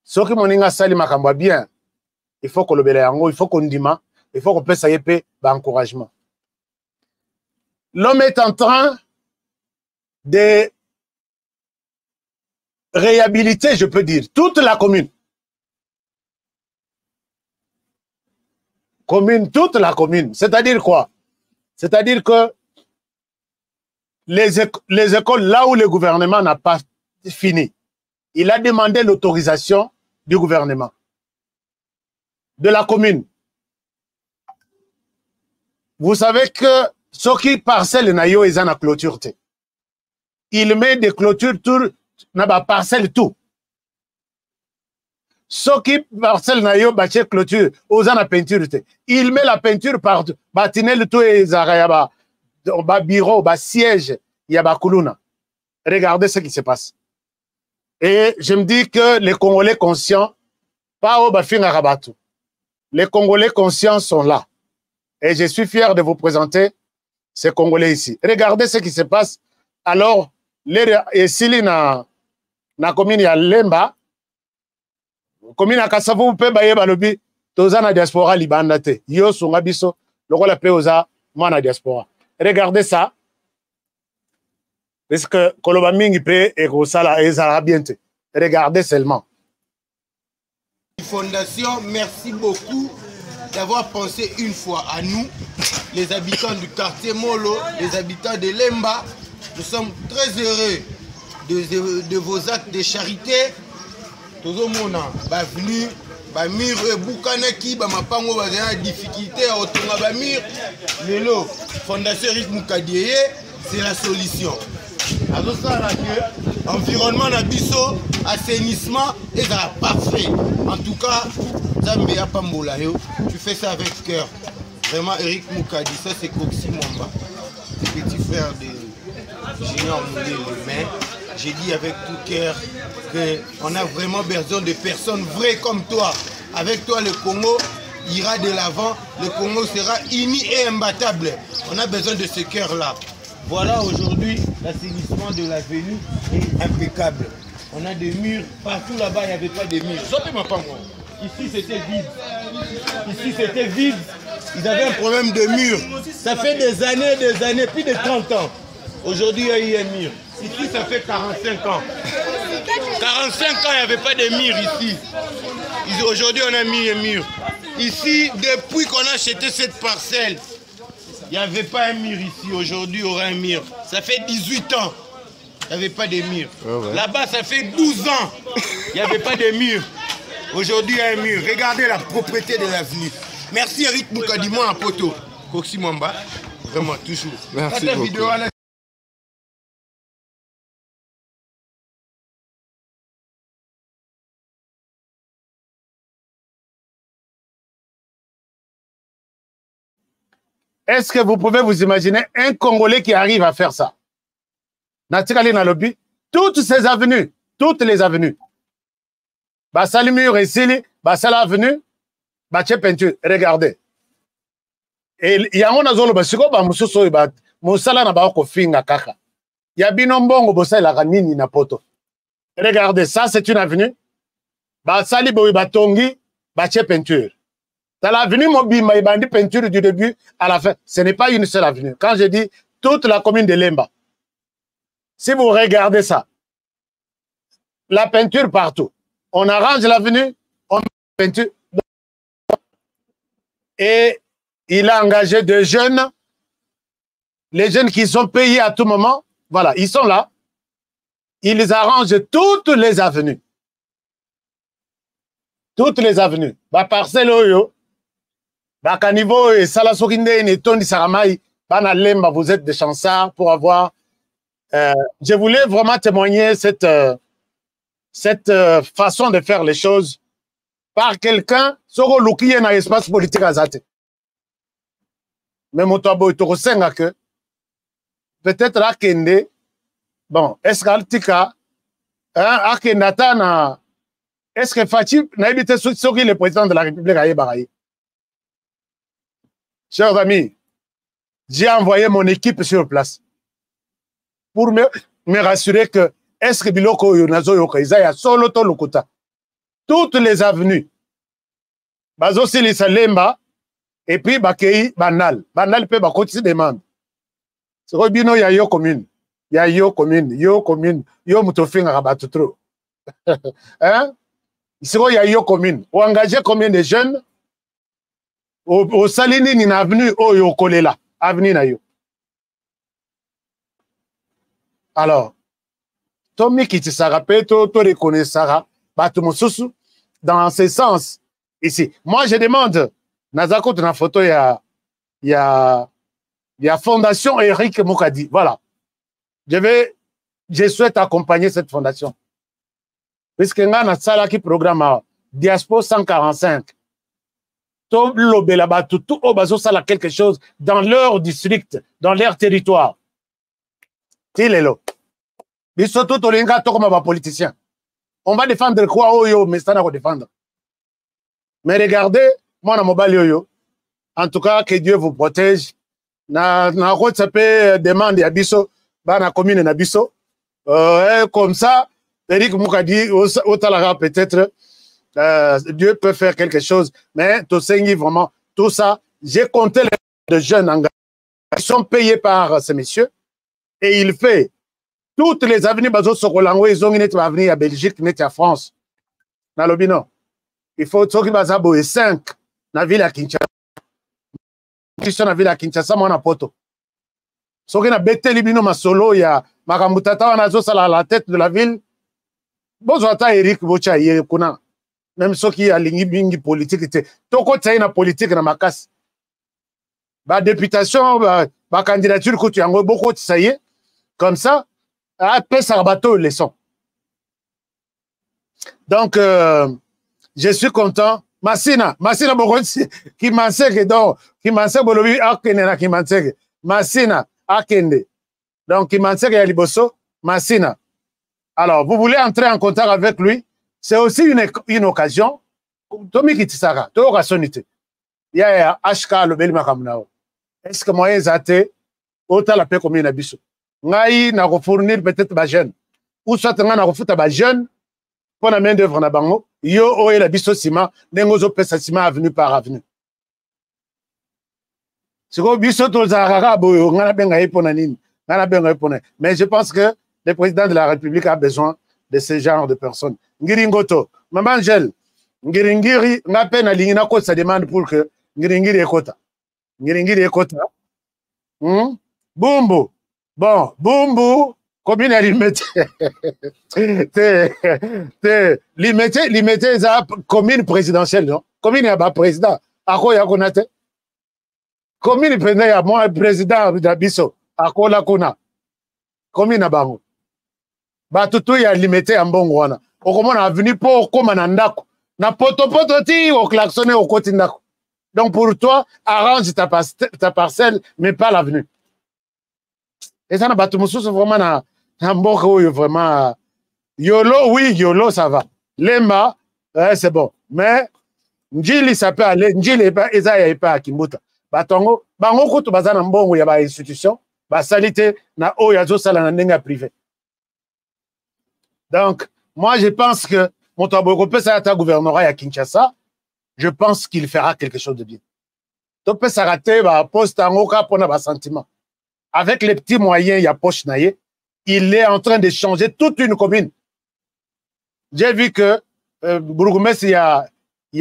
Ce qui m'ont sali makamba bien, il faut qu'on le belle yango, il faut qu'on dima, il faut qu'on puisse y payer d'encouragement. L'homme est en train de réhabiliter, je peux dire, toute la commune. Toute la commune. C'est-à-dire quoi? C'est-à-dire que les écoles, là où le gouvernement n'a pas fini, il a demandé l'autorisation du gouvernement, de la commune. Vous savez que ce qui parcelle nayo est en clôture. Il met des clôtures tout, n'a pas parcelle tout. Ce qui parcelle nayo bâche clôture aux en peinture. Il met la peinture partout. Batinel tout et zarayaba, ba bureau, ba siège, yaba kuluna. Regardez ce qui se passe. Et je me dis que les Congolais conscients, pas au Bafina Rabatou, les Congolais conscients sont là. Et je suis fier de vous présenter ces Congolais ici. Regardez ce qui se passe. Alors, ici, na commune ya Lemba, commune ya Kasavu, vous pouvez bailler balobi, toza na diaspora libandate. Yo sunga biso, loko la peoza, moi na diaspora. Regardez ça. Parce que Koloba Mingi Pe et Rosala et Zarabiente. Regardez seulement. Fondation, merci beaucoup d'avoir pensé une fois à nous, les habitants du quartier Molo, les habitants de Lemba. Nous sommes très heureux de vos actes de charité. Tout le monde est venu. Bamir Boukanaki, Bamapango, Bazana, difficulté à autour Bamir. Lelo, Fondation Eric Moukadieye, c'est la solution. Alors ça, environnement nabiso, assainissement, et ça va parfait. En tout cas, Zambia Pambolayo, tu fais ça avec cœur. Vraiment, Eric Moukadi, ça c'est Coxy Mwamba, le petit frère de Junior Moulé le main. J'ai dit avec tout cœur qu'on a vraiment besoin de personnes vraies comme toi. Avec toi, le Congo ira de l'avant, le Congo sera uni et imbattable. On a besoin de ce cœur-là. Voilà aujourd'hui l'assainissement de l'avenue est impeccable. On a des murs, partout là-bas il n'y avait pas de murs. Ici c'était vide. Ici c'était vide. Ils avaient un problème de mur. Ça fait des années, plus de 30 ans. Aujourd'hui il y a eu un mur. Ici ça fait 45 ans. 45 ans il n'y avait pas de mur ici. Aujourd'hui on a mis un mur. Ici depuis qu'on a acheté cette parcelle, Il n'y avait pas un mur ici. Aujourd'hui, il y aura un mur. Ça fait 18 ans. Il n'y avait pas de mur. Là-bas, ça fait 12 ans. Il n'y avait pas de mur. Aujourd'hui, il y a un mur. Regardez la propreté de l'avenue. Merci Eric Moukadimou à Poto. Coxy Mwamba. Vraiment, toujours. Merci beaucoup. Vidéo, est-ce que vous pouvez vous imaginer un Congolais qui arrive à faire ça? Natikali na lobby, toutes ces avenues, toutes les avenues. Basali mur et sili, basala avenue, bache peinture, regardez. Et il y a un azolo basiko ba mususo ba musala na ba ko finga kaka. Ya binombongo bosa la nini na poto. Regardez, ça c'est une avenue. Basali boy batongi, bache peinture. Dans l'avenue Mobima, il bandi peinture du début à la fin. Ce n'est pas une seule avenue. Quand je dis toute la commune de Lemba, si vous regardez ça, la peinture partout. On arrange l'avenue, on met la peinture. Et il a engagé des jeunes, les jeunes qui sont payés à tout moment. Voilà, ils sont là. Ils arrangent toutes les avenues. Toutes les avenues. Bah, parcelle oyo. Bah, niveau et Salasokinde et Tony Saramai, Bana Lemba, vous êtes des chansards pour avoir. Je voulais vraiment témoigner cette façon de faire les choses par quelqu'un soko luki dans l'espace politique azate. Mais mon tabo est au senga que peut-être à Kende, bon, est-ce qu'Altika, à Kendatana, est-ce que Fatih n'a évité ce qui le président de la République à Yébaraï? Chers amis, j'ai envoyé mon équipe sur place pour me rassurer que est-ce que Biloko Yonazo Yokaizaya solo to Lukuta, toutes les avenues, Bazo Sili Salemba, et puis Bakei Banal. Banal peut bakoti demande. C'est quoi bino ya yo commune. Ya yo commune, yo mutofinga rabatu trop. Hein? C'est quoi ya yo commune. Ou engagé combien de jeunes au Salini ni na avenue Oyo Kolela, avenue na yo. Alors, Tommy qui se rappelle, to reconnaît Sarah, Batumosusu, dans ce sens, ici. Moi, je demande, Nazako, dans la photo, il y a Fondation Eric Moukadi. Voilà. Je souhaite accompagner cette fondation. Puisque nous avons un programme Diaspora 145. Tout quelque chose dans leur district, dans leur territoire. Tilelo. Politicien. On va défendre quoi, Oyo, mais ça n'a pas défendre. Mais regardez, moi, en tout cas, que Dieu vous protège. Na demande à Bisso, na commune na Bisso. Comme ça, Eric Moukadi, peut-être, Dieu peut faire quelque chose. Mais vraiment, tout ça, j'ai compté les jeunes engagés qui sont payés par ces messieurs. Et il fait toutes les avenues, ils ont une avenue à Belgique, une à France. Dans le bino. Il faut que 5 dans la ville à Kinshasa. Dans la ville à Kinshasa, moi, on a poto. Si on a bêté les bino masolo, il y a Makamutata, on a à la tête de la ville. Bon, Eric Bocha, même ceux qui ont ligne politique, toko tsaï na politique na makas. Ba députation, ba candidature, que tu as beaucoup de ça y est. Comme ça, après ça bateau les sons. Donc, je suis content. Massina Bogonsi, qui m'enseigne donc, qui m'enseigne Bolobi Akene, qui m'enseigne. Massina Akende. Donc, qui m'enseigne à Liboso, Massina. Alors, vous voulez entrer en contact avec lui, c'est aussi une occasion. Tomi Kitisara, to rationalité. Il y a HK le bel makamnao. Est-ce que moi, zate, autant la paix comme une abisso. Ngai na fournir peut-être ba jeune. Ou soit nga na refuta ba jeune pour la main d'œuvre na bango. Yo oye la bisso ciment, nengozo pesa ciment avenue par avenue. C'est quoi bisso to zarara boyo nga na benga ipona nini. Nga na benga ipona. Mais je pense que le président de la République a besoin de ce genre de personnes. Ngiringoto, Maman Angèle, Ngiringiri, n'a peine à l'ingina ko ça demande pour que Ngiringiri ekota. Ngiringiri ekota. Bumbu. Bon, Bumbu, commune à Limete. Limete, c'est commune présidentielle, non? Commune à président. À quoi il y a qu'on commune président, il y a moi, président de Bisso. À quoi la qu'on commune à Bango. Tout y a limité en bon wana. Au comment on a venu pour comme un andako. Na poto ti au klaxonné au côté ndako. Donc pour toi, arrange ta parcelle, mais pas l'avenue. Et ça n'a pas tout le monde vraiment na mboko vraiment. Yolo, oui, Yolo, ça va. Lemba, c'est bon. Mais Njili, ça peut aller. Njili, il pas à Kimbuta. Batongo, bango kutu bazana mbongo ya ba institution, ba salité na o ya zo sala na ndenga privé. Donc, moi, je pense que mon Taboko Sarata gouvernorat à Kinshasa, je pense qu'il fera quelque chose de bien. Topé Sarate va poste en oka pour un sentiment. Avec les petits moyens, il y a poche naïe, il est en train de changer toute une commune. J'ai vu que Bourgoumès, il y a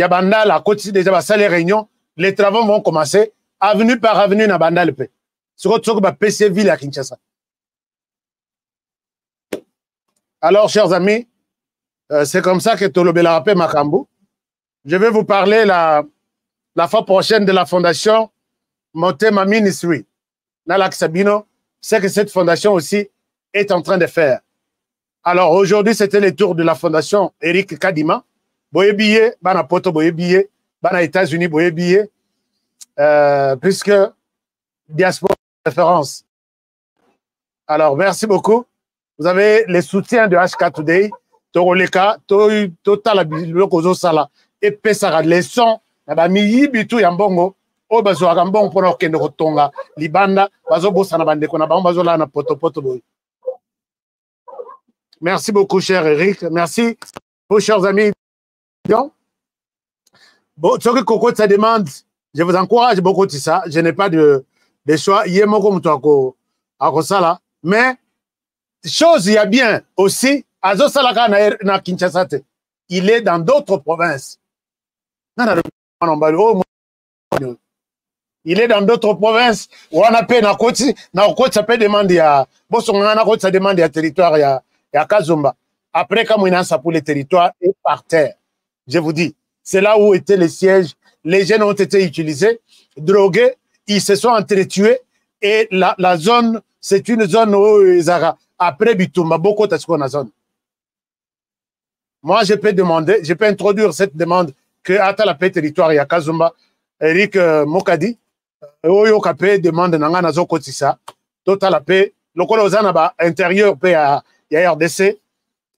Bandal à côté déjà les réunions, les travaux vont commencer avenue par avenue na Bandal P. Sur autre PC ville à Kinshasa. Alors, chers amis, c'est comme ça que Tolobela Rapé Makambu. Je vais vous parler la fois prochaine de la fondation Motema Ministry. Nalak Sabino, c'est que cette fondation aussi est en train de faire. Alors, aujourd'hui, c'était le tour de la fondation Eric Kadima. Boyebiye, Bana Poto Boyebiye, Bana États-Unis Boyebiye, puisque diaspora référence. Alors, merci beaucoup. Vous avez les soutiens de HK Today, Toroleka, Total Lokozo Sala, et Pesara, les sons, Nabami Bitu Yambongo, Obazo Agambon pour Okendo Rotonga, Libanda, Bazobo Sanabande, Konabazola, na Poto Poto Boy. Merci beaucoup, cher Eric. Merci, vos chers amis. Bon, ce que Coco ça demande, je vous encourage beaucoup de ça. Je n'ai pas de choix. Il y a mon comme toi à Sala, mais chose, il y a bien aussi, Azo Salaka na Kinshasa, il est dans d'autres provinces. Il est dans d'autres provinces où on a payé na Koti, ça peut demander à Bosongana, ça demande à territoire, il y a Kazumba. Après, comme il a ça pour les territoires, et par terre. Je vous dis, c'est là où étaient les sièges. Les jeunes ont été utilisés, drogués, ils se sont entretués, et la zone, c'est une zone où ils ont après Bitumba, beaucoup de ce zone. Moi, je peux demander, je peux introduire cette demande que à la paix territoire, il y a Kazumba, Eric Mokadi, Oyo Kapé demande Nanga Kotissa, Total la paix, le Kolozanaba intérieur paix à RDC,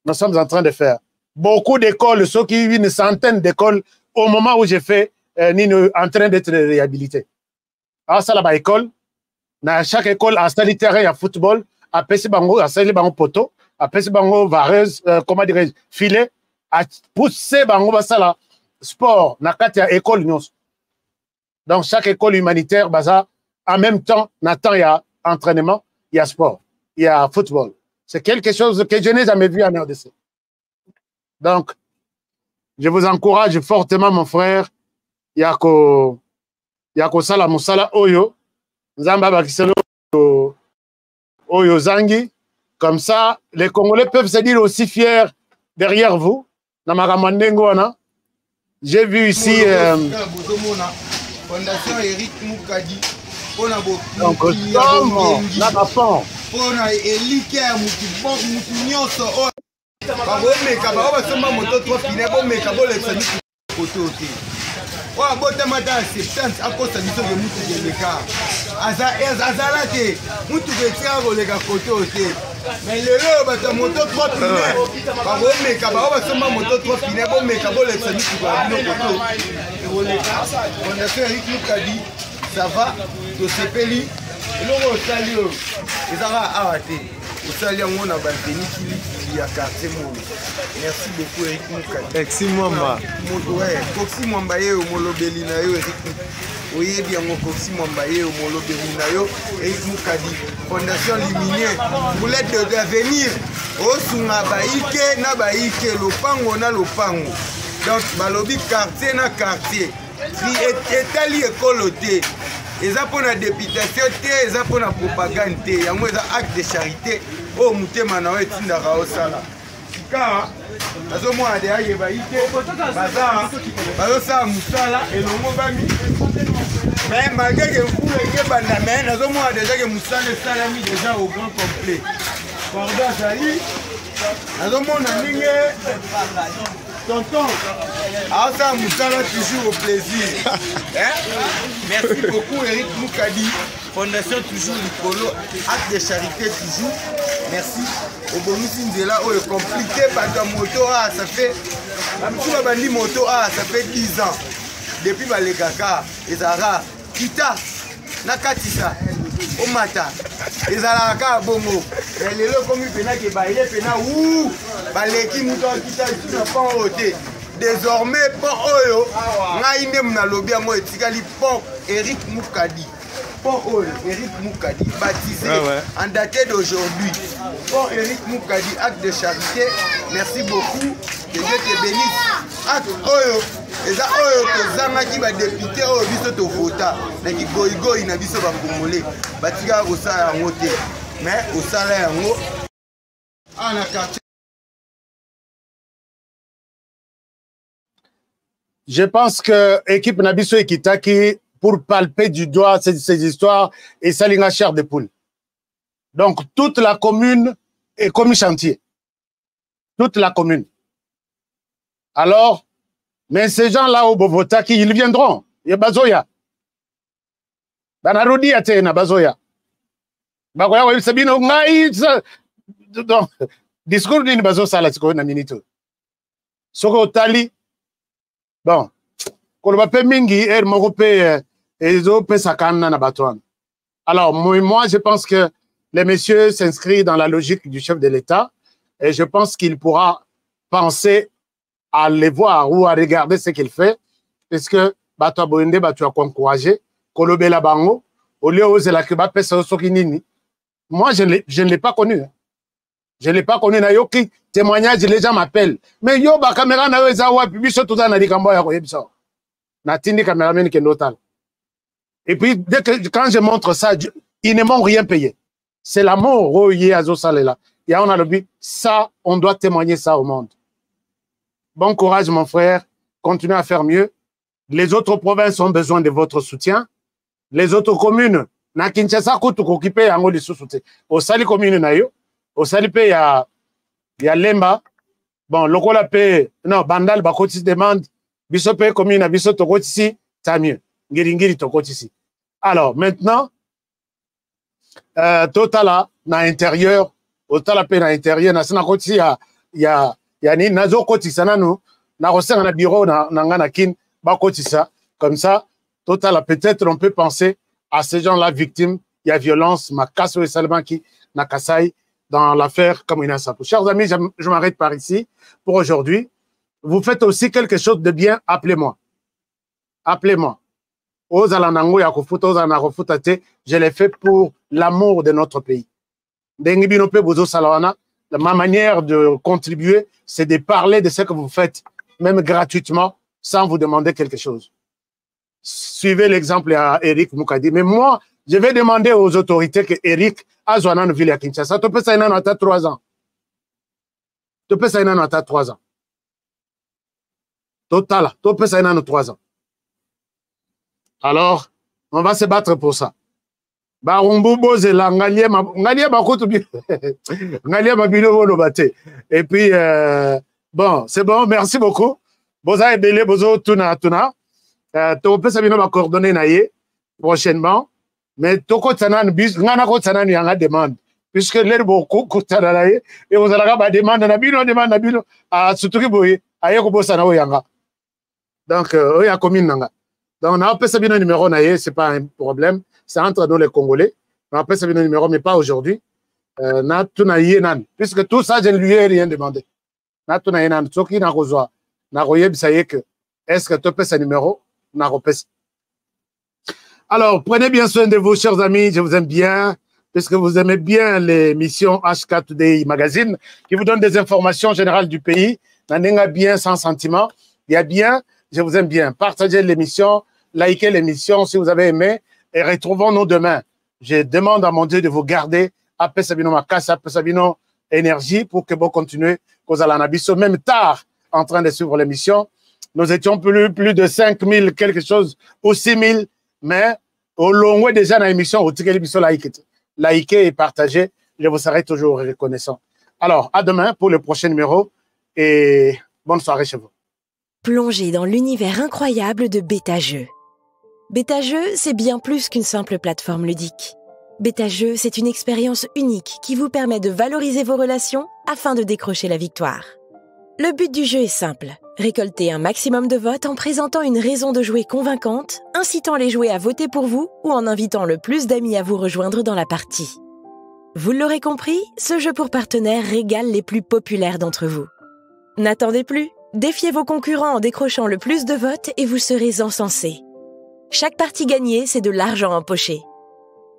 nous sommes en train de faire. Beaucoup d'écoles, ceux qui une centaine d'écoles, au moment où j'ai fait, en train d'être réhabilités. Alors, ça là-bas, école, dans chaque école, à sanitaire, il y a football, à PC Bango, à Sali Bango Poto, à PC Bango vareuse, comment dirais-je, filet, à pousser Bango Basala, sport, Nakatia, école, nous. Donc, chaque école humanitaire, baza, en même temps, Nathan, il y a entraînement, il y a sport, il y a football. C'est quelque chose que je n'ai jamais vu en RDC. Donc, je vous encourage fortement, mon frère, Yako Sala Moussala Oyo, Nzamba Bakiselo Oyo Zangi. Comme ça, les Congolais peuvent se dire aussi fiers derrière vous. J'ai vu ici. Fondation Eric Mukadi. Donc, la bafon. Pona elike mutu nyonso o babomeka basomba moto 3 pine bomeka bolekisa kote ote wa botama ta acceptance akosa biso ke mutu keleka azala te mutu ketika koleka kote ote mais lelo bato moto 3 pine babomeka basomba moto 3 pine bomeka bolekisa mutu babino kote Fondation Eric Mukadi ça va tosepeli eloko osali oyo ezaka awa te osali yango na batenikili ya quartier molo. Merci beaucoup Eric Mukadi. Merci Mwamba. Koksi Mwamba ye omolobeli na yo Eric oyebi yango Koksi Mwamba ye omolobeli na yo Eric Mukadi. Fondation Lumineux boulette de l'avenir osunga baike na baike lopango na lopango. Donc balobi quartier na quartier etali ekolo te eza pour la députation te, eza pour la propagande te, yango eza acte de charité o mutema na etindaka osala. Sika nazomona de ayeba ite bazosala musala elongo bami. Mais malgré que vous l'ayez bandamé, nazomona déjà que musala esalami déjà au grand complet. Pardon Zali, nazomona ninge tonton, ça musala toujours au plaisir. Merci beaucoup Eric Moukadi, Fondation toujours Nicolo, acte de charité toujours. Merci. Et bon, nous sommes là où est compliqué parce que moto ça fait, ça fait 10 ans. Depuis les Gaka, les Ara, Kita, Nakatisa, Omata, les Araka, Bongo, les lots comme il y a qui baillent, ouh, Baleki Mouton, Kita, ils ne sont pas en hauteur. Désormais, pour Oyo, Naïnem Nalobi à moi, Tikali, pour Eric Moukadi. Pour Eric Moukadi, baptisé en daté d'aujourd'hui. Pour Eric Moukadi, acte de charité, merci beaucoup. Que Dieu te bénisse. Acte Oyo, et ça Oyo, que Zamaki va député, Oyo, biso to vota. Mais qui goïgoï, na biso va congolais. Batiga au salaire en haute. Mais au salaire en haut, en la quartier. Je pense que l'équipe Nabiso et Kitaki, pour palper du doigt ces histoires, et salinga chair de poule. Donc, toute la commune est comme chantier. Toute la commune. Alors, mais ces gens-là au Bovotaki, ils viendront. Il y a Bazoya. Banarodi a été na Bazoya. Bagoya, oui, Sabino, donc, discours d'une Bazo Salatiko na minito. Soko Tali, bon, Kolobape Mingi, er Morope, et Sakana na Batouane. Alors, moi, je pense que les messieurs s'inscrivent dans la logique du chef de l'État et je pense qu'il pourra penser à les voir ou à regarder ce qu'il fait parce que Batua Boende, Batua encouragé, Kolobe la Bango, au lieu où c'est la Kuba Sokinini. Moi, je ne l'ai pas connu. Je ne l'ai pas connu. Nayoki, témoignage, les gens m'appellent. Mais yo, ba caméra na yo, ezawa, puis biso tout ça, na dikambo ya koyebisa. Na tindi caméraman qui est notal. Et puis, quand je montre ça, ils ne m'ont rien payé. C'est l'amour, oh, y a là. Et on a le but, ça, on doit témoigner ça au monde. Bon courage, mon frère. Continuez à faire mieux. Les autres provinces ont besoin de votre soutien. Les autres communes, na Kinshasa, kutu kokipe yango li soutien. Au sali commune na yo, au sali pe ya Lemba. Bon, lokola pe, non, Bandal, bakoti demande, biso pe commune na biso tokotisi, tant mieux. Ngiri tokotisi. Alors, maintenant, Totala, na intérieur, Totala pe na intérieur, na sena kotisi ya ni nazo kotisa nanu, na rosenga na bureau na ngana kin, ba kotisa, comme ça, Totala, peut-être on peut penser à ces gens-là victimes, il y a violence, Makasso et Salbanki, na Kasai, dans l'affaire Kamina Sapo. Chers amis, je m'arrête par ici pour aujourd'hui. Vous faites aussi quelque chose de bien, appelez-moi. Appelez-moi. Je l'ai fait pour l'amour de notre pays. Ma manière de contribuer, c'est de parler de ce que vous faites, même gratuitement, sans vous demander quelque chose. Suivez l'exemple à Eric Moukadi. Mais moi, je vais demander aux autorités que Eric a une ville à Kinshasa. Tu peux ça à 3 ans. Tu peux ça à 3 ans. Total, tu peux ça à 3 ans. Alors, on va se battre pour ça. Et puis, bon, c'est bon, merci beaucoup. Boza et Belé, Bozo, Tuna. Tu peux savoir ma coordonnée naïe prochainement. Mais Toko Tsanan, Ngana Kotsanan, Yanga demande. Puisque l'air beaucoup, Kotsanaï, et vous allez demande, Nabino, à Sutukiboui, à Yokobosana Yanga. Donc, il y a commune Nanga. Donc, on a appelé ça bien un numéro, c'est pas un problème. C'est entre nous les Congolais. On a appelé ça bien un numéro, mais pas aujourd'hui. Puisque tout ça, je ne lui ai rien demandé. Est-ce que tu peux ce numéro? Alors, prenez bien soin de vous, chers amis. Je vous aime bien, puisque vous aimez bien l'émission HK Today Magazine, qui vous donne des informations générales du pays. N'en bien, sans sentiment. Il y a bien. Je vous aime bien. Partagez l'émission, likez l'émission si vous avez aimé et retrouvons-nous demain. Je demande à mon Dieu de vous garder à Pesabino Makassa, à Pesabino Énergie pour que vous continuez cause à l'anabiso, même tard en train de suivre l'émission. Nous étions plus de 5000 quelque chose ou 6000, mais au long déjà dans l'émission, au ticket l'émission likez et partagez, je vous serai toujours reconnaissant. Alors, à demain pour le prochain numéro et bonne soirée chez vous. Plongez dans l'univers incroyable de BetaJeux. BetaJeux, c'est bien plus qu'une simple plateforme ludique. BetaJeux, c'est une expérience unique qui vous permet de valoriser vos relations afin de décrocher la victoire. Le but du jeu est simple, récolter un maximum de votes en présentant une raison de jouer convaincante, incitant les joueurs à voter pour vous ou en invitant le plus d'amis à vous rejoindre dans la partie. Vous l'aurez compris, ce jeu pour partenaires régale les plus populaires d'entre vous. N'attendez plus, défiez vos concurrents en décrochant le plus de votes et vous serez encensés. Chaque partie gagnée, c'est de l'argent empoché.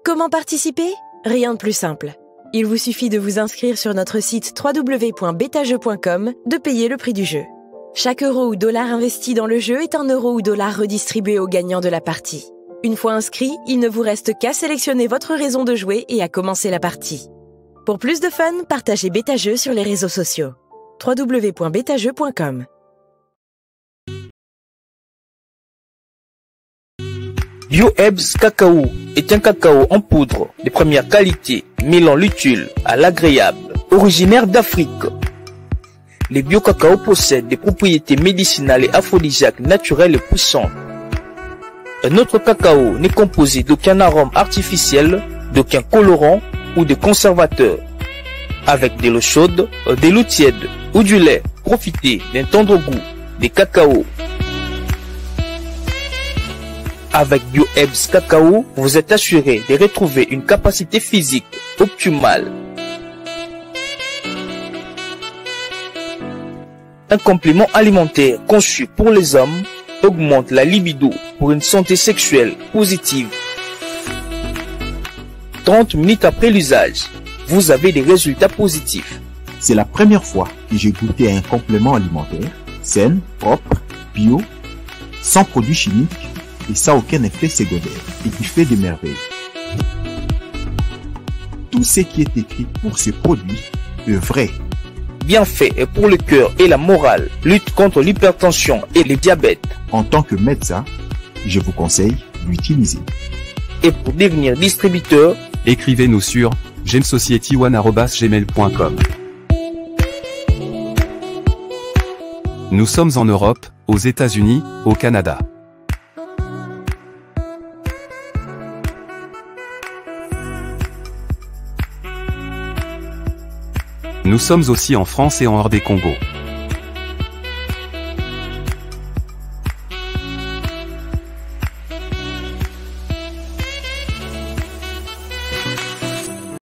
Comment participer? Rien de plus simple. Il vous suffit de vous inscrire sur notre site www.betajeux.com, de payer le prix du jeu. Chaque euro ou dollar investi dans le jeu est un euro ou dollar redistribué aux gagnants de la partie. Une fois inscrit, il ne vous reste qu'à sélectionner votre raison de jouer et à commencer la partie. Pour plus de fun, partagez BetaJeux sur les réseaux sociaux. www.betajeux.com. BioEbs Cacao est un cacao en poudre de première qualité, mêlant l'utile à l'agréable, originaire d'Afrique. Les bio-cacao possèdent des propriétés médicinales et aphrodisiaques naturelles et puissantes. Un autre cacao n'est composé d'aucun arôme artificiel, d'aucun colorant ou de conservateur. Avec de l'eau chaude, de l'eau tiède ou du lait, profitez d'un tendre goût des cacao. Avec BioEbs Cacao, vous êtes assuré de retrouver une capacité physique optimale. Un complément alimentaire conçu pour les hommes augmente la libido pour une santé sexuelle positive. 30 minutes après l'usage, vous avez des résultats positifs. C'est la première fois que j'ai goûté un complément alimentaire sain, propre, bio, sans produits chimiques et sans aucun effet secondaire et qui fait des merveilles. Tout ce qui est écrit pour ce produit est vrai. Bien fait et pour le cœur et la morale, lutte contre l'hypertension et le diabète. En tant que médecin, je vous conseille d'utiliser. Et pour devenir distributeur, écrivez-nous sur gemsociety1@gmail.com. Nous sommes en Europe, aux États-Unis, au Canada. Nous sommes aussi en France et en hors des Congo.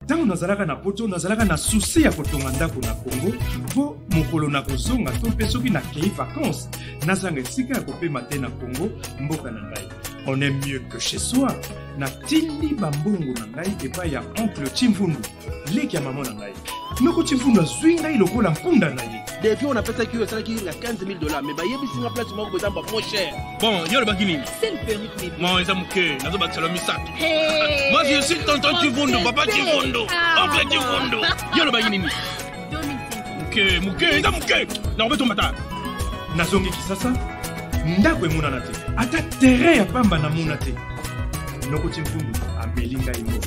Tango nazalaka na poto nazalaka na souci ya kotonga ndako na Congo po mokolo na kozonga to pe soki na kei vacances nazanga esika ya kopema te na Congo mboka na ngai. On est mieux que chez soi. Na tindi bambongo na ngai epai ya oncle Chimfundu leki ya mama na ngai. Noko Chimfundu azwi ngai lokola mpunda na ye. Depuis on a fait ça qui na 15 000 $, mais yebisi nga place moko kozamba moins cher. Bon, yo le bakini. C'est le permis de Moi, ils ont mouké, nazo bakisalo misato. Moi, je suis tonton Chivundo, papa Chivundo, oncle Chivundo. Yo le bakini. Mouké, ils ont mouké. Na obeto mata. Nazongi kisasa ndako emonana te. Ata terrain ya pamba na mona te. Noko Chimfundu ameli ngai ngo.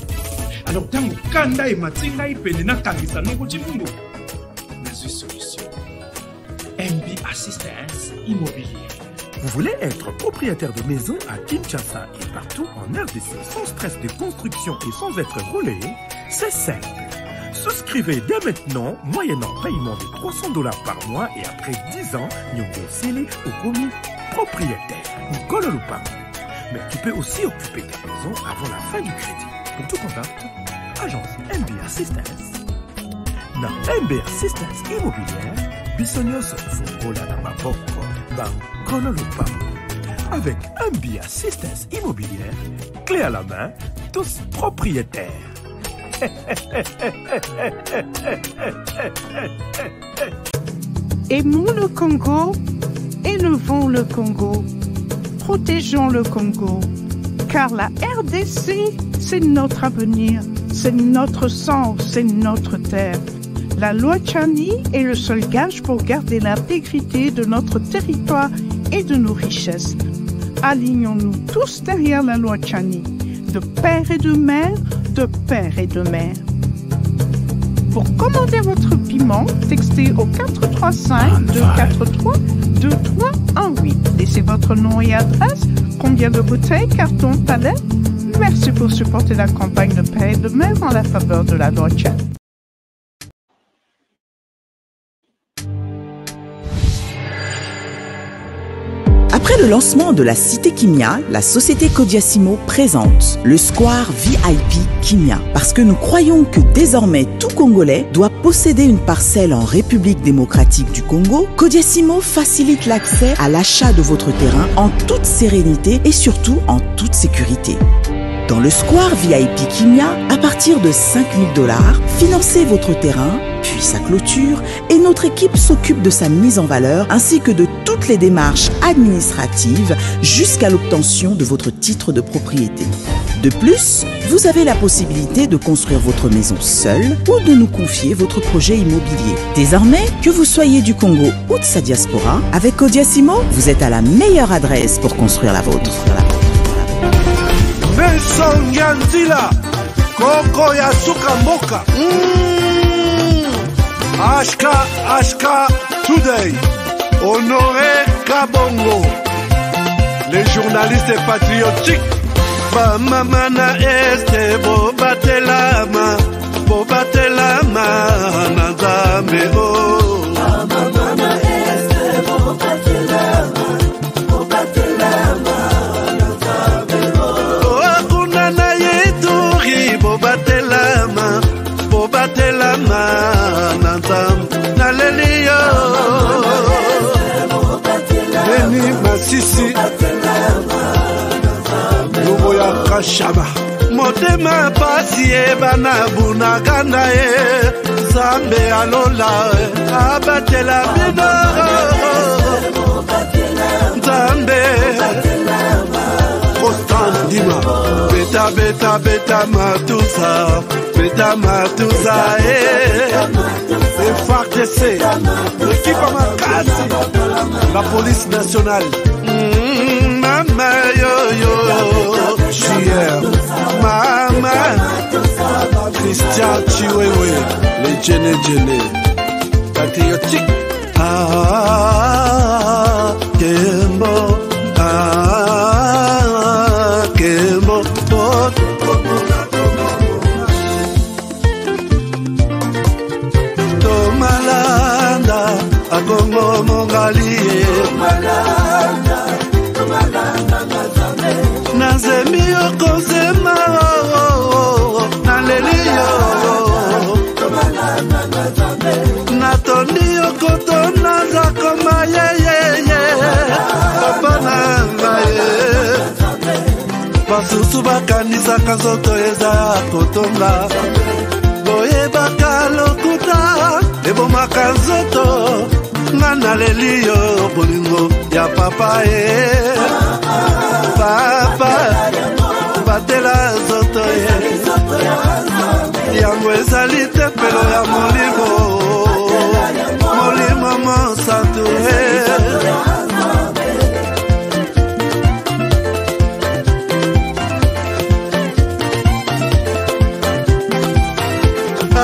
Alors tango kanda e matinga ipende na kangisa Noko Chimfundu. Nazwi solution. MB Assistance Immobilière. Vous voulez être propriétaire de maison à Kinshasa et partout en RDC sans stress de construction et sans être roulé? C'est simple. Souscrivez dès maintenant, moyennant paiement de $300 par mois et après 10 ans, Nyongo Sili ou commis propriétaire. Nicolas Lupin. Mais tu peux aussi occuper ta maison avant la fin du crédit. Pour tout contact, agence MB Assistance. Dans MB Assistance Immobilière, Bissonioso Fungola Namaboko, Bankolo Lupin. Avec MB Assistance Immobilière, clé à la main, tous propriétaires. Aimons le Congo, élevons le Congo, protégeons le Congo. car la RDC, c'est notre avenir, c'est notre sang, c'est notre terre. La loi Tchani est le seul gage pour garder l'intégrité de notre territoire et de nos richesses. Alignons-nous tous derrière la loi Tchani, de père et de mère, de père et de mère. Pour commander votre piment, textez au 435 243 2318. Laissez votre nom et adresse, combien de bouteilles, cartons, palettes. Merci pour supporter la campagne de père et de mère en la faveur de la loi Tchani. Après le lancement de la Cité Kimia, la société Codiassimo présente le Square VIP Kimia. Parce que nous croyons que désormais tout Congolais doit posséder une parcelle en République démocratique du Congo, Codiassimo facilite l'accès à l'achat de votre terrain en toute sérénité et surtout en toute sécurité. Dans le Square VIP Kimia, à partir de 5 000 $, financez votre terrain, puis sa clôture, et notre équipe s'occupe de sa mise en valeur ainsi que de toutes les démarches administratives jusqu'à l'obtention de votre titre de propriété. De plus, vous avez la possibilité de construire votre maison seule ou de nous confier votre projet immobilier. Désormais, que vous soyez du Congo ou de sa diaspora, avec Codiassimo, vous êtes à la meilleure adresse pour construire la vôtre. Nelson Yanzila, Koko ya Sukamboka. Ashka Today, Honoré Kabongo, les journalistes patriotiques. Bamamana este bobatelama nazambe o. Bamamana este bobatelama nazambe o. Akuna na yeturi bobatelama nazambe naleliyo. Beni Masisi. Ya Kashaba motema pasi bana bunagana zambe alola abatela bino zambe Constant Dima beta matusa FARDC l'équipe Makasi la police nationale Mama yo Chier Mama Christian Chiwewe les Djene patriotique Kembo Kembo Tomalanda Agongo Mongali Nazemi okozema naleliyo natoni okotona zakoma yeyeye papa nangaye basusu bakanisaka nzoto eza kotonga boyebaka lokuta ebomaka nzoto nga naleliyo bolingo ya papa papa batela zoto yango ezali tempelo ya molimo mosantu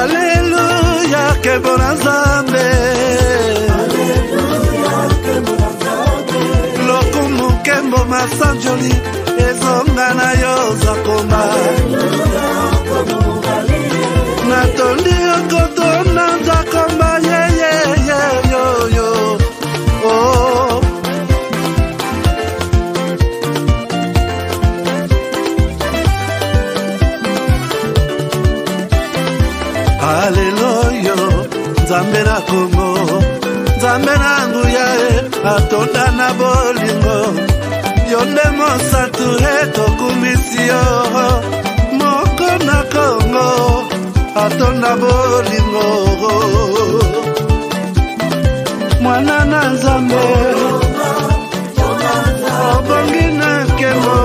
Alleluia kebona Nzambe lokumu kembo masanjoli ezonga na yo zakoma natondi okotona zakoma yo oh Alleluia Nzambe na Kongo Nzambe na nguya atonda na bolingo Yonde mosatu etokumisi yo moko na Kongo atonda bolingo mwana na Nzambe obongi na nkemo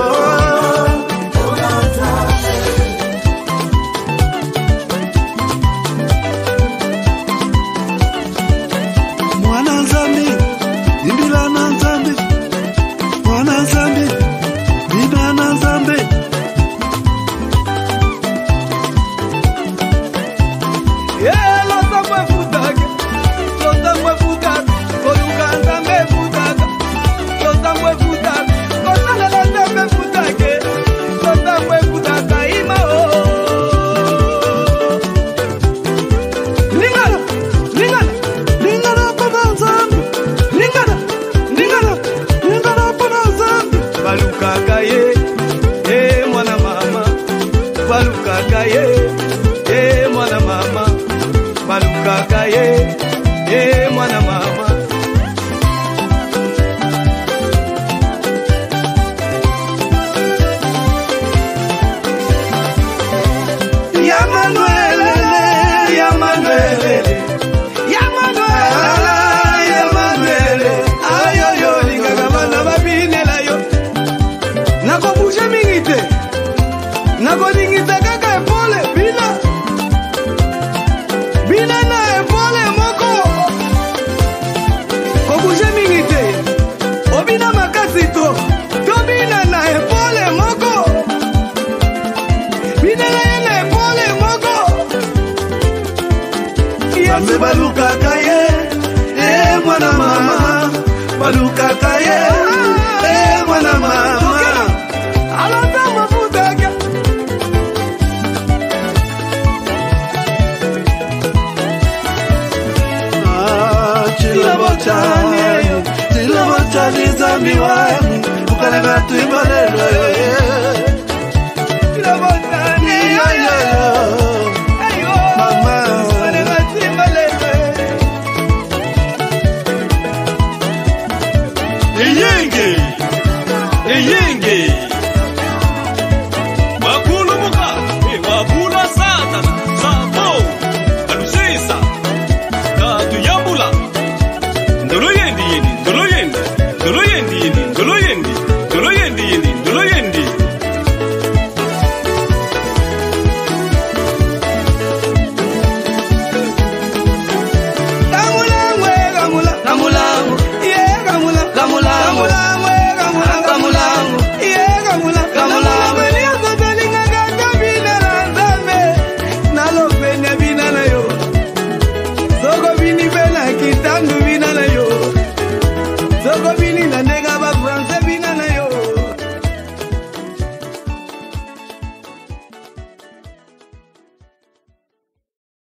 Nzambe balukaka ye mwana mama balukaka ye mwana mama alata mafutaka chilabotani zambi wangu ukalega tuibalelo